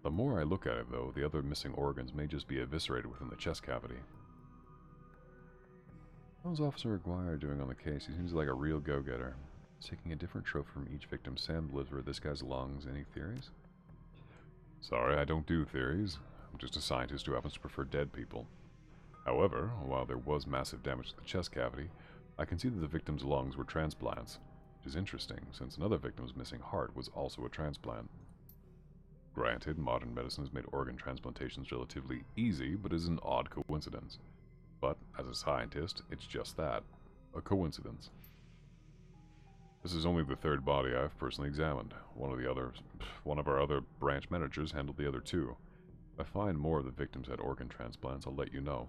The more I look at it, though, the other missing organs may just be eviscerated within the chest cavity. How's Officer Aguirre doing on the case? He seems like a real go-getter. Taking a different trophy from each victim's sample liver, this guy's lungs. Any theories? Sorry, I don't do theories. I'm just a scientist who happens to prefer dead people. However, while there was massive damage to the chest cavity, I can see that the victim's lungs were transplants, which is interesting, since another victim's missing heart was also a transplant. Granted, modern medicine has made organ transplantations relatively easy, but is an odd coincidence. But, as a scientist, it's just that, a coincidence. This is only the third body I've personally examined. One of our other branch managers handled the other 2. If I find more of the victims had organ transplants, I'll let you know.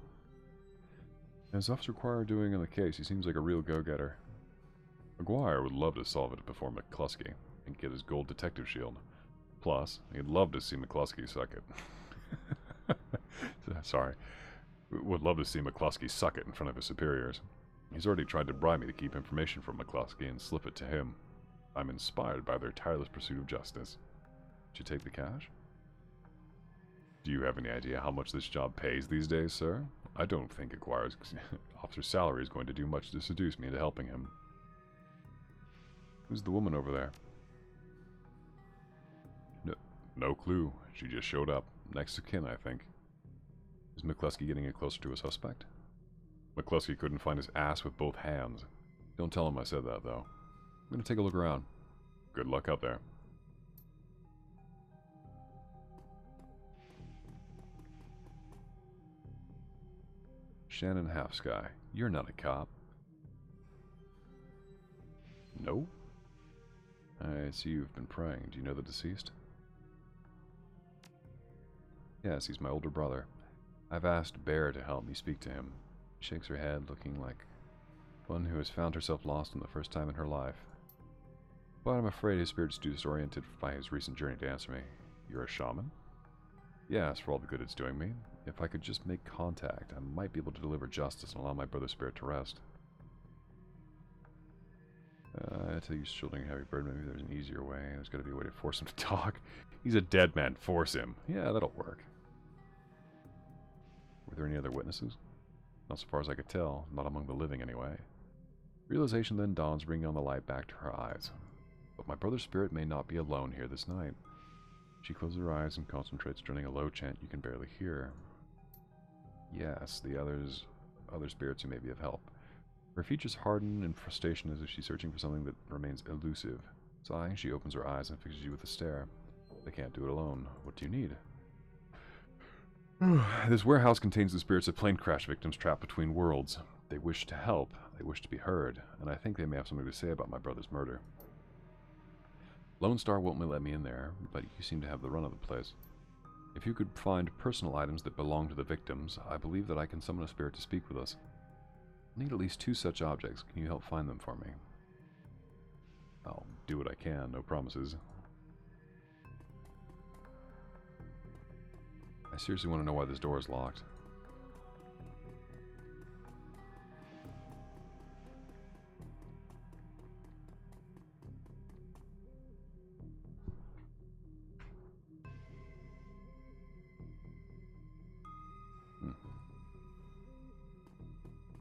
How's Officer Aguirre doing on the case? He seems like a real go-getter. Aguirre would love to solve it before McCluskey and get his gold detective shield. Plus, he'd love to see McCluskey suck it. Sorry. Would love to see McCluskey suck it in front of his superiors. He's already tried to bribe me to keep information from McCluskey and slip it to him. I'm inspired by their tireless pursuit of justice. Did you take the cash? Do you have any idea how much this job pays these days, sir? I don't think Aguirre's officer's salary is going to do much to seduce me into helping him. Who's the woman over there? No clue. She just showed up. Next of kin, I think. Is McCluskey getting it closer to a suspect? McCluskey couldn't find his ass with both hands. Don't tell him I said that, though. I'm gonna take a look around. Good luck out there. Shannon Halfsky, you're not a cop. No? I see you've been praying. Do you know the deceased? Yes, he's my older brother. I've asked Bear to help me speak to him. She shakes her head, looking like one who has found herself lost in the first time in her life. But I'm afraid his spirit's too disoriented by his recent journey to answer me. You're a shaman? Yes, for all the good it's doing me. If I could just make contact, I might be able to deliver justice and allow my brother's spirit to rest. I tell you, shouldering a heavy burden, maybe there's an easier way. There's gotta be a way to force him to talk. He's a dead man, force him. Yeah, that'll work. Were there any other witnesses? Not so far as I could tell, not among the living anyway. Realization then dawns, bringing on the light back to her eyes. But my brother's spirit may not be alone here this night. She closes her eyes and concentrates, droning a low chant you can barely hear. Yes, the other spirits who may be of help. Her features harden in frustration as if she's searching for something that remains elusive. Sighing, she opens her eyes and fixes you with a stare. They can't do it alone. What do you need? This warehouse contains the spirits of plane crash victims trapped between worlds. They wish to help, they wish to be heard, and I think they may have something to say about my brother's murder. Lone Star won't let me in there, but you seem to have the run of the place. If you could find personal items that belong to the victims, I believe that I can summon a spirit to speak with us. I need at least 2 such objects. Can you help find them for me? I'll do what I can, no promises. I seriously want to know why this door is locked.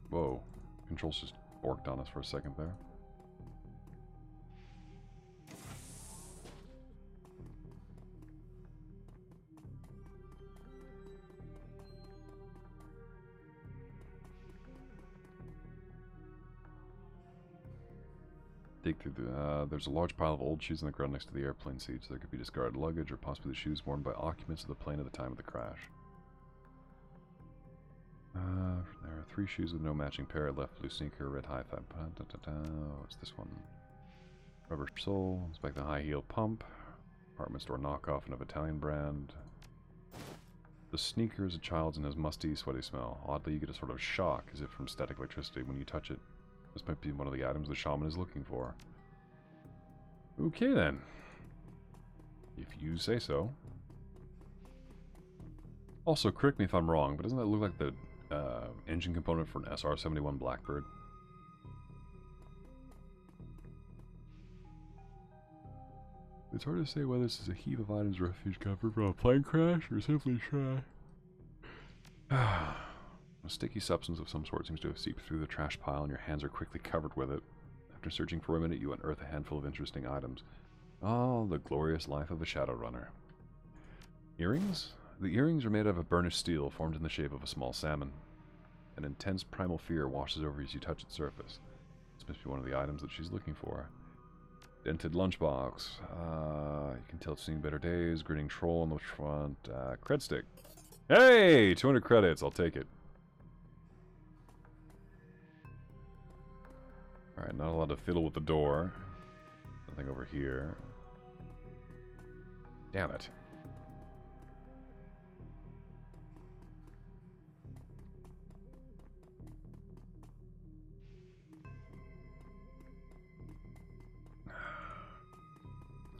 Whoa. controls just borked on us for a second there. Dig through the, there's a large pile of old shoes on the ground next to the airplane seats. There could be discarded luggage or possibly the shoes worn by occupants of the plane at the time of the crash. There are 3 shoes with no matching pair. Left blue sneaker, red high thigh. What's this one? Rubber sole. Inspect the high heel pump. Department store knockoff and of Italian brand. The sneaker is a child's and has musty, sweaty smell. Oddly, you get a sort of shock, as if from static electricity when you touch it. This might be one of the items the shaman is looking for. Okay then. If you say so. Also, correct me if I'm wrong, but doesn't that look like the engine component for an SR-71 Blackbird? It's hard to say whether this is a heap of items refuge covered from a plane crash or simply shy. A sticky substance of some sort seems to have seeped through the trash pile and your hands are quickly covered with it. After searching for a minute, you unearth a handful of interesting items. Oh, the glorious life of a Shadowrunner. Earrings? The earrings are made out of a burnished steel formed in the shape of a small salmon. An intense primal fear washes over you as you touch its surface. This must be one of the items that she's looking for. Dented lunchbox. You can tell it's seen better days. Grinning troll on the front. Cred stick. Hey! 200 credits. I'll take it. Alright, not allowed to fiddle with the door. Nothing over here. Damn it.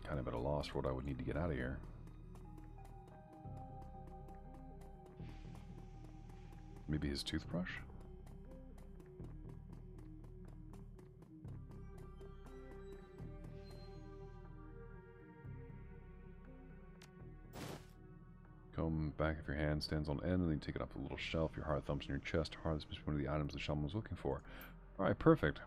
Kind of at a loss for what I would need to get out of here. Maybe his toothbrush? Comb back of your hand stands on end, and then you take it off a little shelf. Your heart thumps in your chest. Heart is one of the items the shaman was looking for. Alright, perfect.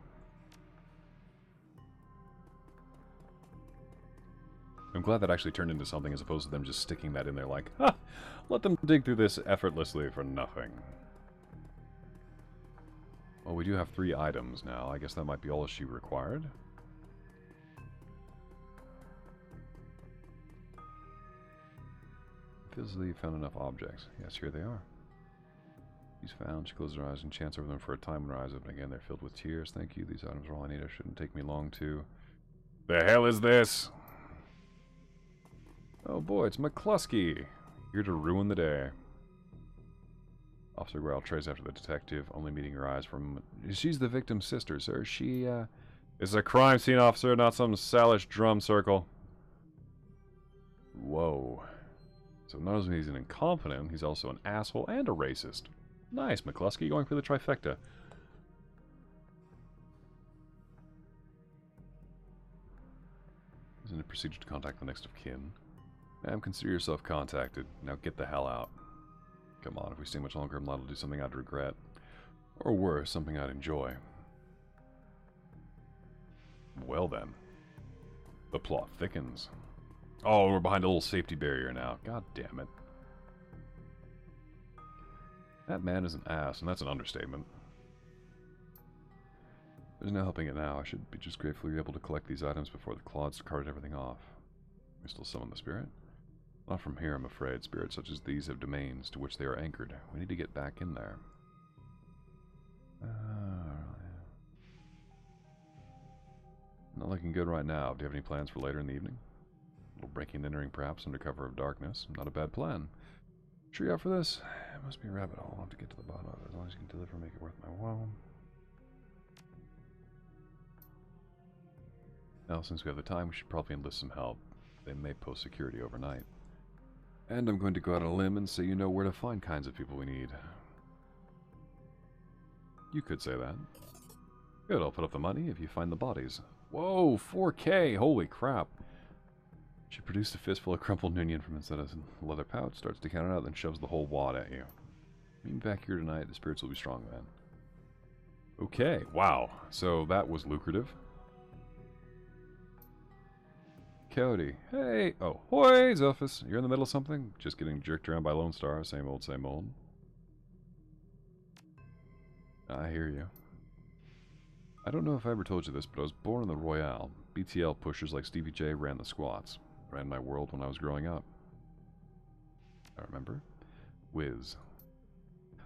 I'm glad that actually turned into something as opposed to them just sticking that in there like, ha! Let them dig through this effortlessly for nothing. Well, we do have 3 items now. I guess that might be all she required. Physically found enough objects. Yes, here they are. She's found. She closes her eyes and chants over them for a time. When her eyes open again, they're filled with tears. Thank you. These items are all I need. It shouldn't take me long to... The hell is this? Oh boy, it's McCluskey. Here to ruin the day. Officer Growl traces after the detective, only meeting her eyes from... She's the victim's sister, sir. She, is a crime scene officer, not some Salish drum circle. Whoa. So not only is he an incompetent, he's also an asshole and a racist. Nice, McCluskey, going for the trifecta. Isn't it procedure to contact the next of kin? Ma'am, consider yourself contacted. Now get the hell out. Come on, if we stay much longer, I'm liable to do something I'd regret. Or worse, something I'd enjoy. Well then. The plot thickens. Oh, we're behind a little safety barrier now. God damn it. That man is an ass, and that's an understatement. There's no helping it now. I should be just grateful you're able to collect these items before the Claudes carted everything off. We still summon the spirit? Not from here, I'm afraid. Spirits such as these have domains to which they are anchored. We need to get back in there. Not looking good right now. Do you have any plans for later in the evening? A little breaking and entering, perhaps, under cover of darkness. Not a bad plan. Sure you up for this? It must be a rabbit hole. I'll have to get to the bottom of it. As long as you can deliver, make it worth my while. Now, since we have the time, we should probably enlist some help. They may post security overnight. And I'm going to go out on a limb and say you know where to find kinds of people we need. You could say that. Good, I'll put up the money if you find the bodies. Whoa, 4K! Holy crap! She produced a fistful of crumpled Noonian from inside a leather pouch, starts to count it out, then shoves the whole wad at you. Meet me back here tonight, the spirits will be strong then. Okay, wow. So that was lucrative. Cody. Hey. Oh, hoi, Zelphis. You're in the middle of something? Just getting jerked around by Lone Star. Same old, same old. I hear you. I don't know if I ever told you this, but I was born in the Royale. BTL pushers like Stevie J ran the squats. Ran my world when I was growing up. I remember. Wiz.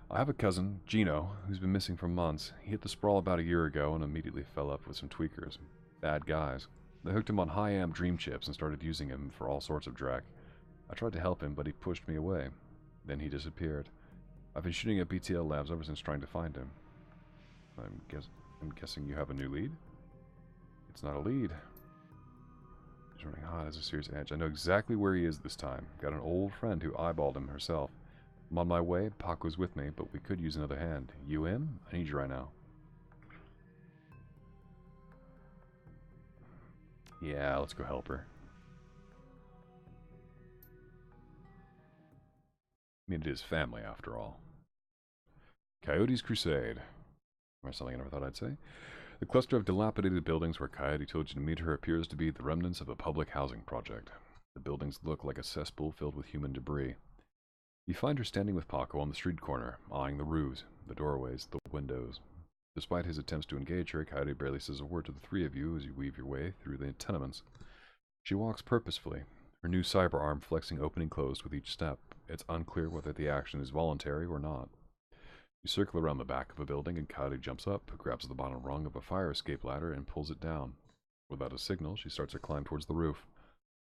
I have a cousin, Gino, who's been missing for months. He hit the sprawl about a year ago and immediately fell up with some tweakers. Bad guys. They hooked him on high-amp dream chips and started using him for all sorts of dreck. I tried to help him, but he pushed me away. Then he disappeared. I've been shooting at BTL labs ever since trying to find him. I'm guessing you have a new lead? It's not a lead. He's running hot as a serious edge. I know exactly where he is this time. Got an old friend who eyeballed him herself. I'm on my way. Paco's with me, but we could use another hand. You in? I need you right now. Yeah, let's go help her. I mean, it is family, after all. Coyote's Crusade. Or something I never thought I'd say. The cluster of dilapidated buildings where Coyote told you to meet her appears to be the remnants of a public housing project. The buildings look like a cesspool filled with human debris. You find her standing with Paco on the street corner, eyeing the roofs, the doorways, the windows. Despite his attempts to engage her, Coyote barely says a word to the three of you as you weave your way through the tenements. She walks purposefully, her new cyber arm flexing open and closed with each step. It's unclear whether the action is voluntary or not. You circle around the back of a building and Coyote jumps up, grabs the bottom rung of a fire escape ladder and pulls it down. Without a signal, she starts her climb towards the roof.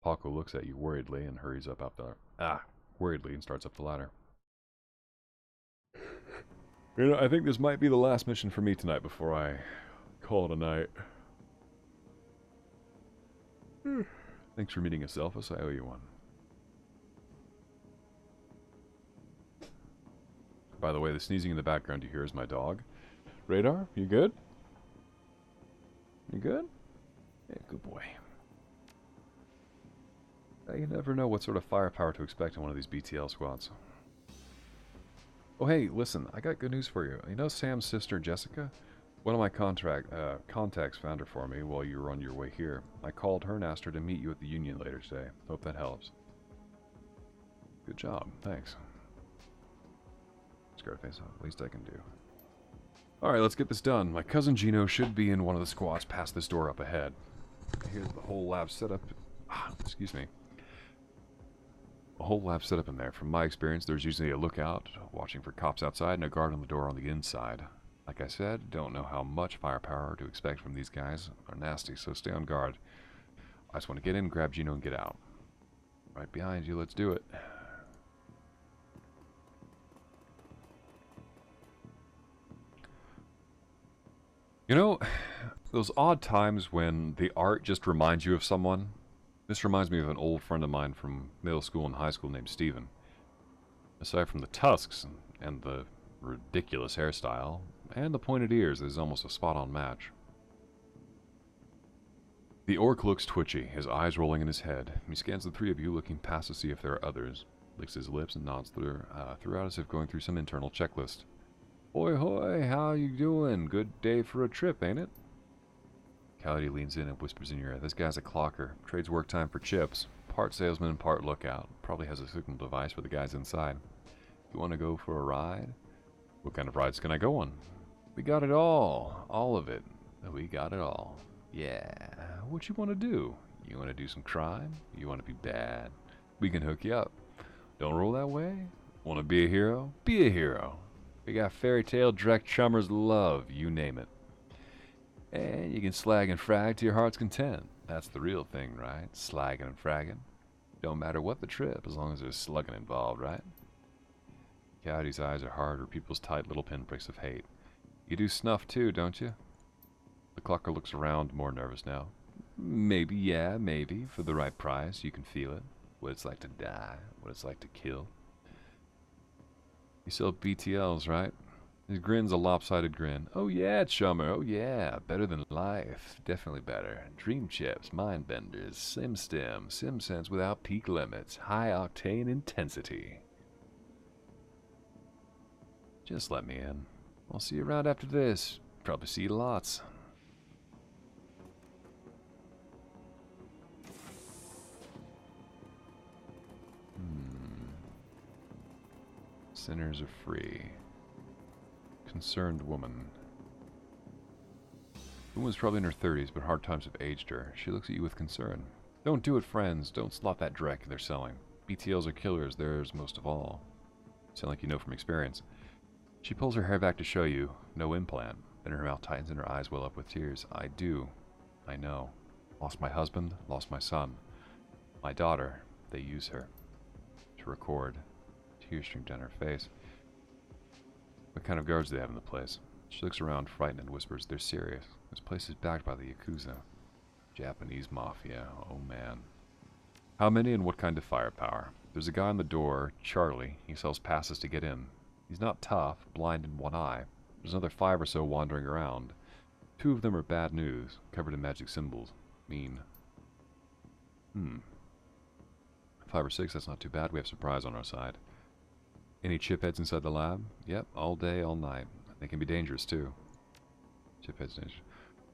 Paco looks at you worriedly and hurries up worriedly and starts up the ladder. You know, I think this might be the last mission for me tonight before I call it a night. Thanks for meeting us, Zelphis. I owe you one. By the way, the sneezing in the background you hear is my dog. Radar, you good? You good? Yeah, good boy. You never know what sort of firepower to expect in one of these BTL squads. Oh hey, listen, I got good news for you. You know Sam's sister, Jessica? One of my contacts found her for me while you were on your way here. I called her and asked her to meet you at the Union later today. Hope that helps. Good job, thanks. Scarface, least I can do. Alright, let's get this done. My cousin Gino should be in one of the squads past this door up ahead. Here's the whole lab set up. Excuse me. A whole lab set up in there. From my experience, there's usually a lookout, watching for cops outside, and a guard on the door on the inside. Like I said, don't know how much firepower to expect from these guys. They're nasty, so stay on guard. I just want to get in, grab Gino, and get out. Right behind you, let's do it. You know, those odd times when the art just reminds you of someone. This reminds me of an old friend of mine from middle school and high school named Steven. Aside from the tusks and the ridiculous hairstyle, and the pointed ears, is almost a spot-on match. The orc looks twitchy, his eyes rolling in his head. He scans the three of you, looking past to see if there are others. Licks his lips and nods throughout as if going through some internal checklist. Hoi hoi, how you doing? Good day for a trip, ain't it? Coyote leans in and whispers in your ear. This guy's a clocker. Trades work time for chips. Part salesman, part lookout. Probably has a signal device for the guys inside. You want to go for a ride? What kind of rides can I go on? We got it all. All of it. We got it all. Yeah. What you want to do? You want to do some crime? You want to be bad? We can hook you up. Don't roll that way? Want to be a hero? Be a hero. We got fairy tale direct chummers love, you name it. And you can slag and frag to your heart's content. That's the real thing, right? Slagging and fragging. Don't matter what the trip, as long as there's slugging involved, right? Coyote's eyes are hard or people's tight little pinpricks of hate. You do snuff too, don't you? The clocker looks around, more nervous now. Maybe, yeah, maybe. For the right price, you can feel it. What it's like to die, what it's like to kill. You sell BTLs, right? His grin's a lopsided grin. Oh yeah, chummer, oh yeah. Better than life. Definitely better. Dream chips, mind benders, SimStim, SimSense without peak limits. High octane intensity. Just let me in. I'll see you around after this. Probably see lots. Sinners are free. Concerned woman. The woman's probably in her 30s, but hard times have aged her. She looks at you with concern. Don't do it, friends. Don't slot that dreck they're selling. BTLs are killers, theirs most of all. Sound like you know from experience. She pulls her hair back to show you. No implant. Then her mouth tightens and her eyes well up with tears. I do. I know. Lost my husband, lost my son. My daughter. They use her. To record. Tears stream down her face. What kind of guards do they have in the place? She looks around, frightened, and whispers, they're serious. This place is backed by the Yakuza. Japanese mafia. Oh, man. How many and what kind of firepower? There's a guy on the door, Charlie. He sells passes to get in. He's not tough, blind in one eye. There's another 5 or so wandering around. 2 of them are bad news, covered in magic symbols. Mean. 5 or 6, that's not too bad. We have surprise on our side. Any chipheads inside the lab? Yep, all day, all night. They can be dangerous, too. Chipheads dangerous.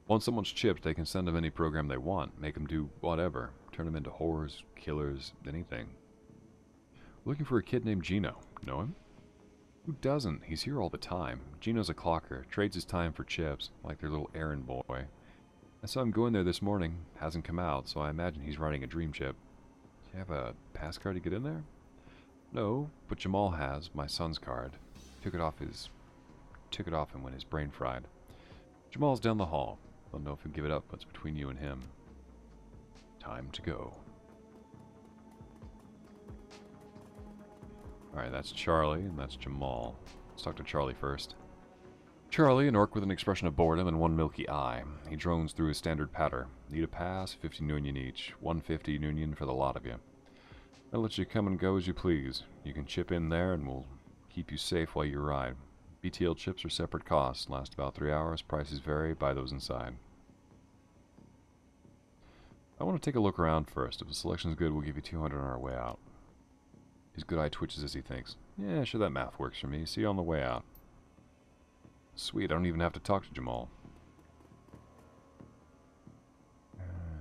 Once someone's chipped, they can send them any program they want. Make them do whatever. Turn them into whores, killers, anything. Looking for a kid named Gino. Know him? Who doesn't? He's here all the time. Gino's a clocker. Trades his time for chips, like their little errand boy. I saw him go in there this morning. Hasn't come out, so I imagine he's riding a dream chip. Do you have a pass card to get in there? No, but Jamal has, my son's card. Took it off him when his brain fried. Jamal's down the hall. Don't know if he'll give it up, but it's between you and him. Time to go. Alright, that's Charlie, and that's Jamal. Let's talk to Charlie first. Charlie, an orc with an expression of boredom and one milky eye. He drones through his standard patter. Need a pass? 50 Nuyen each. 150 Nuyen for the lot of you. I'll let you come and go as you please. You can chip in there and we'll keep you safe while you ride. BTL chips are separate costs. Last about 3 hours. Prices vary. Buy those inside. I want to take a look around first. If the selection's good, we'll give you 200 on our way out. His good eye twitches as he thinks. Yeah, sure, that math works for me. See you on the way out. Sweet, I don't even have to talk to Jamal.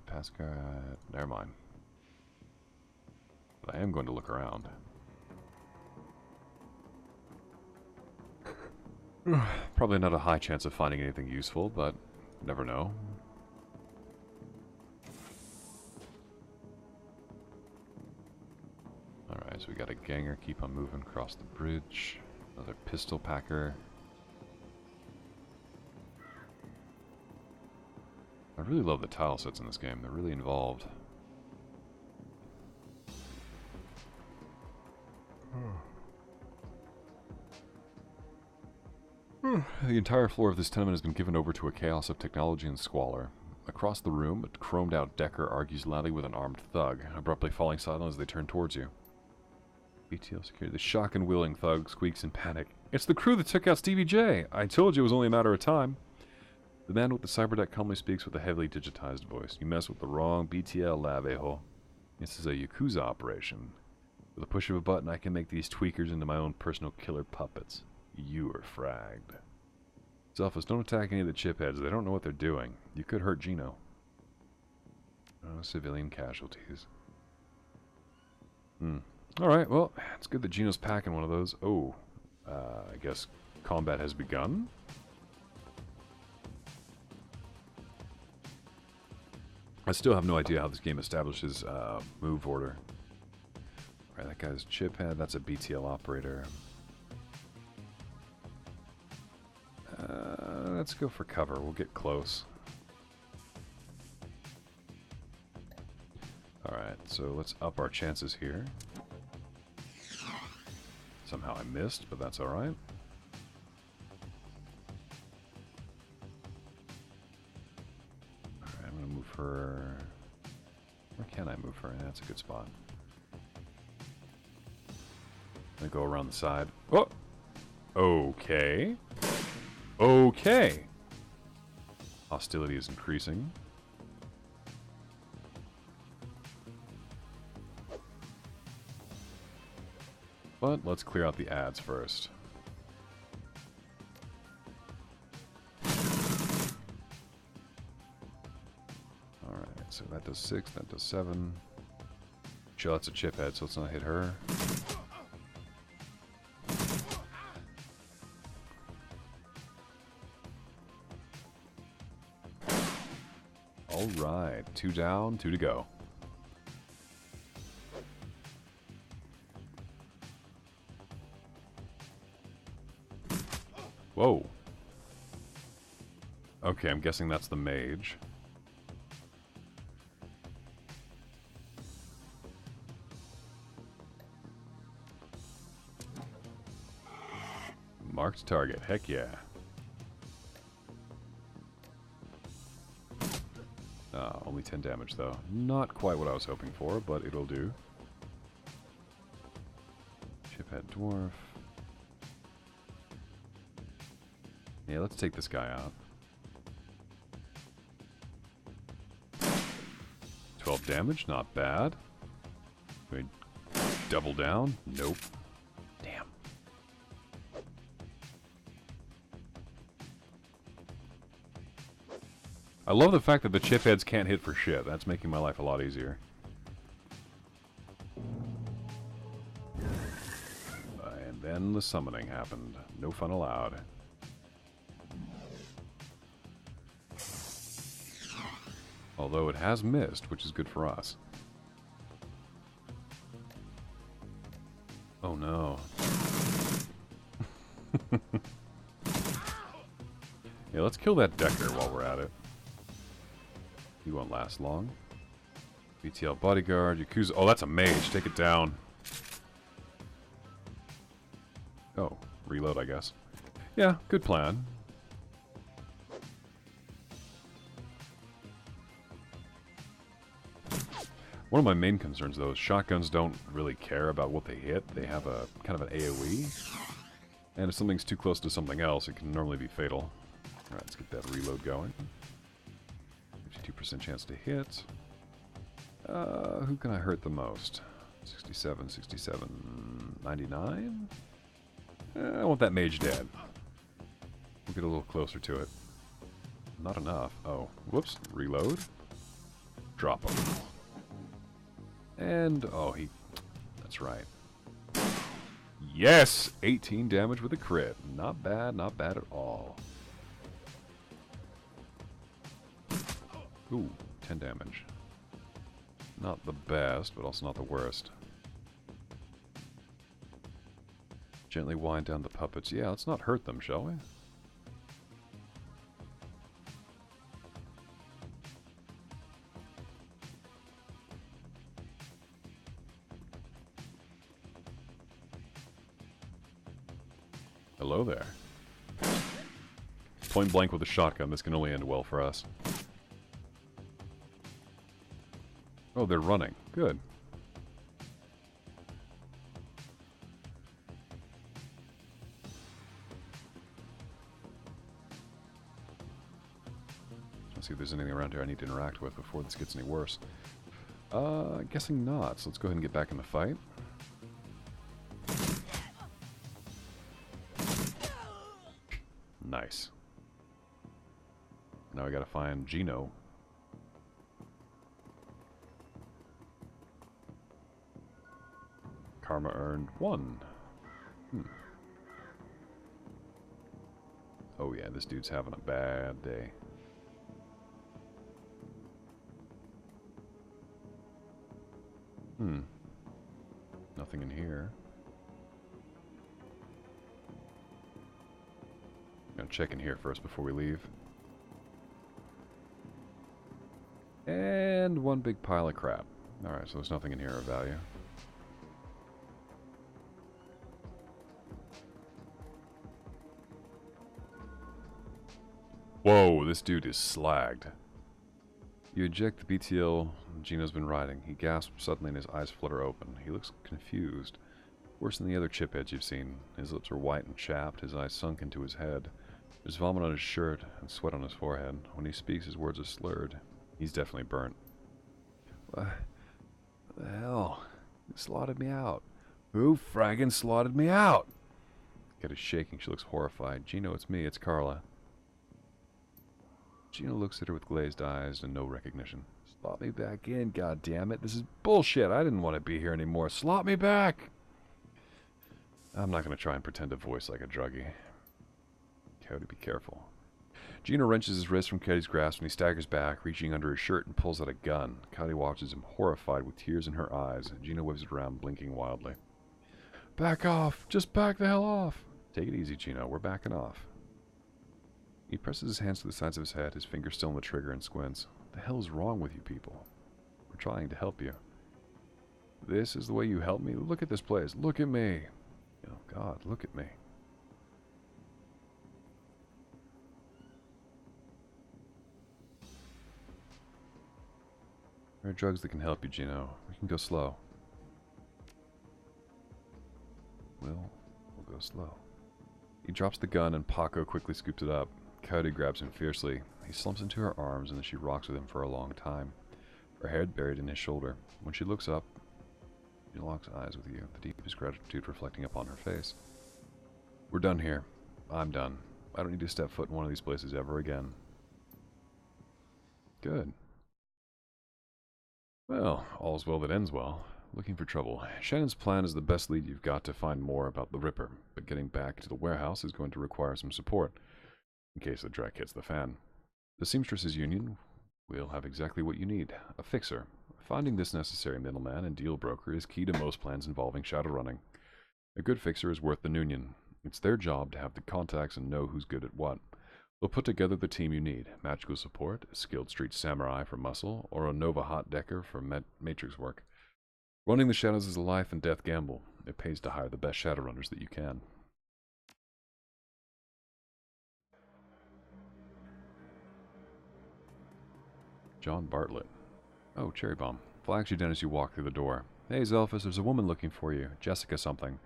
Pass card. Never mind. But I am going to look around. Probably not a high chance of finding anything useful, but never know. Alright, so we got a ganger, keep on moving across the bridge. Another pistol packer. I really love the tile sets in this game, they're really involved. The entire floor of this tenement has been given over to a chaos of technology and squalor. Across the room, a chromed-out Decker argues loudly with an armed thug, abruptly falling silent as they turn towards you. BTL security. The shock and willing thug squeaks in panic. It's the crew that took out Stevie J! I told you it was only a matter of time. The man with the cyberdeck calmly speaks with a heavily digitized voice. You mess with the wrong BTL lab, a-hole. This is a Yakuza operation. With a push of a button, I can make these tweakers into my own personal killer puppets. You are fragged. Zelphis, don't attack any of the chipheads. They don't know what they're doing. You could hurt Gino. No civilian casualties. Alright, well, it's good that Gino's packing one of those. Oh, I guess combat has begun? I still have no idea how this game establishes move order. Alright, that guy's chiphead. That's a BTL operator. Let's go for cover. We'll get close. Alright, so let's up our chances here. Somehow I missed, but that's alright. Alright, I'm going to move her... Where can I move her? That's a good spot. I'm going to go around the side. Oh! Okay. Okay! Hostility is increasing. But let's clear out the ads first. That does 6, that does 7. Chill, that's a chip head, so let's not hit her. Alright, 2 down, 2 to go. Whoa. Okay, I'm guessing that's the mage. Marked target, heck yeah. Only 10 damage though. Not quite what I was hoping for, but it'll do. Chiphead dwarf. Yeah, let's take this guy out. 12 damage, not bad. We double down? Nope. Damn. I love the fact that the chip heads can't hit for shit. That's making my life a lot easier. And then the summoning happened. No fun allowed. Although it has missed, which is good for us. Oh no. Yeah, let's kill that Decker while we're at it. He won't last long. BTL bodyguard, Yakuza. Oh, that's a mage. Take it down. Oh, reload, I guess. Yeah, good plan. One of my main concerns, though, is shotguns don't really care about what they hit. They have a kind of an AoE. And if something's too close to something else, it can normally be fatal. Alright, let's get that reload going. 52% chance to hit. Who can I hurt the most? 67, 67, 99? I want that mage dead. We'll get a little closer to it. Not enough. Oh, whoops. Reload. Drop him. And, oh, that's right. Yes! 18 damage with a crit. Not bad at all. Ooh, 10 damage. Not the best, but also not the worst. Gently wind down the puppets. Yeah, let's not hurt them, shall we? Hello there. Point blank with a shotgun. This can only end well for us. Oh, they're running. Good. Let's see if there's anything around here I need to interact with before this gets any worse. Guessing not. So let's go ahead and get back in the fight. Nice. Now I gotta find Gino. Karma earned 1. Oh yeah, this dude's having a bad day. Nothing in here. Gonna check in here first before we leave. And one big pile of crap. Alright, so there's nothing in here of value. Whoa, this dude is slagged. You eject the BTL Gino's been riding. He gasps suddenly and his eyes flutter open. He looks confused. Worse than the other chipheads you've seen. His lips are white and chapped, his eyes sunk into his head. There's vomit on his shirt and sweat on his forehead. When he speaks, his words are slurred. He's definitely burnt. What the hell? You slotted me out. Who fraggin' slotted me out? Cat is shaking. She looks horrified. Gino, it's me. It's Carla. Gino looks at her with glazed eyes and no recognition. Slot me back in, god damn it. This is bullshit. I didn't want to be here anymore. Slot me back! I'm not going to try and pretend to voice like a druggie. Cody, be careful. Gino wrenches his wrist from Cody's grasp and he staggers back, reaching under his shirt and pulls out a gun. Cody watches him, horrified with tears in her eyes. Gino whips it around, blinking wildly. Back off! Just back the hell off! Take it easy, Gino. We're backing off. He presses his hands to the sides of his head, his finger still on the trigger, and squints. What the hell is wrong with you people? We're trying to help you. This is the way you help me? Look at this place. Look at me. Oh, God, look at me. There are drugs that can help you, Gino. We can go slow. We'll go slow. He drops the gun and Paco quickly scoops it up. Cody grabs him fiercely. He slumps into her arms and then she rocks with him for a long time, her head buried in his shoulder. When she looks up, she locks eyes with you, the deepest gratitude reflecting upon her face. We're done here. I'm done. I don't need to step foot in one of these places ever again. Good. Well, all's well that ends well. Looking for trouble. Shannon's plan is the best lead you've got to find more about the Ripper, but getting back to the warehouse is going to require some support, in case the dreck hits the fan. The Seamstresses Union will have exactly what you need, a fixer. Finding this necessary middleman and deal broker is key to most plans involving Shadowrunning. A good fixer is worth the Union. It's their job to have the contacts and know who's good at what. They'll put together the team you need, magical support, a skilled street samurai for muscle, or a Nova hot decker for matrix work. Running the Shadows is a life and death gamble. It pays to hire the best Shadowrunners that you can. John Bartlett. Oh, Cherry Bomb. Flags you down as you walk through the door. Hey, Zelphis, there's a woman looking for you. Jessica something.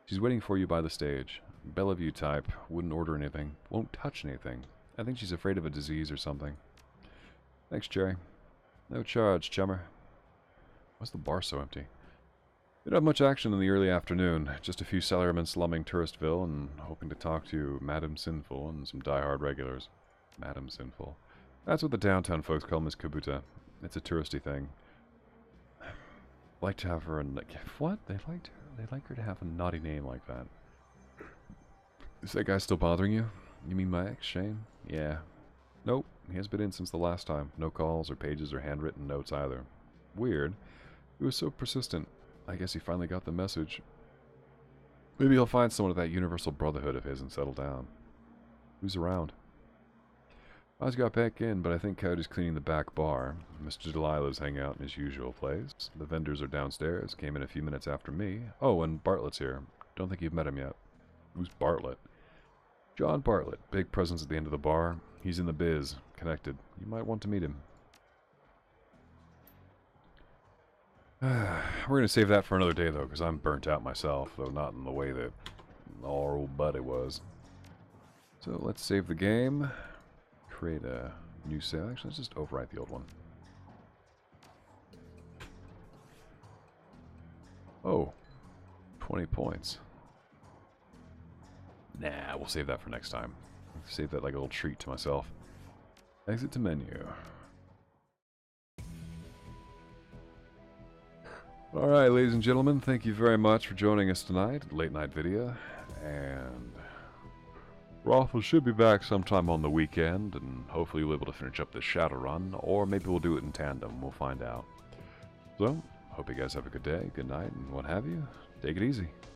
She's waiting for you by the stage. Bellevue type. Wouldn't order anything. Won't touch anything. I think she's afraid of a disease or something. Thanks, Cherry. No charge, chummer. Why's the bar so empty? Didn't have much action in the early afternoon. Just a few salarymen slumming Touristville and hoping to talk to Madam Sinful and some die-hard regulars. Madam Sinful. That's what the downtown folks call Miss Kabuta. It's a touristy thing. Like to have her and like what? They like her to have a naughty name like that. Is that guy still bothering you? You mean my ex, Shane? Yeah. Nope. He has been in since the last time. No calls or pages or handwritten notes either. Weird. He was so persistent. I guess he finally got the message. Maybe he'll find someone of that universal brotherhood of his and settle down. Who's around? I just got back in, but I think Cody's cleaning the back bar. Mr. Delilah's hanging out in his usual place. The vendors are downstairs. Came in a few minutes after me. Oh, and Bartlett's here. Don't think you've met him yet. Who's Bartlett? John Bartlett. Big presence at the end of the bar. He's in the biz. Connected. You might want to meet him. We're going to save that for another day, though, because I'm burnt out myself, though not in the way that our old buddy was. So let's save the game. Create a new save. Actually, let's just overwrite the old one. Oh, 20 points. Nah, we'll save that for next time. Save that like a little treat to myself. Exit to menu. Alright, ladies and gentlemen, thank you very much for joining us tonight. Late night video. And Roth should be back sometime on the weekend, and hopefully we'll be able to finish up this Shadowrun, or maybe we'll do it in tandem. We'll find out. So, hope you guys have a good day, good night, and what have you. Take it easy.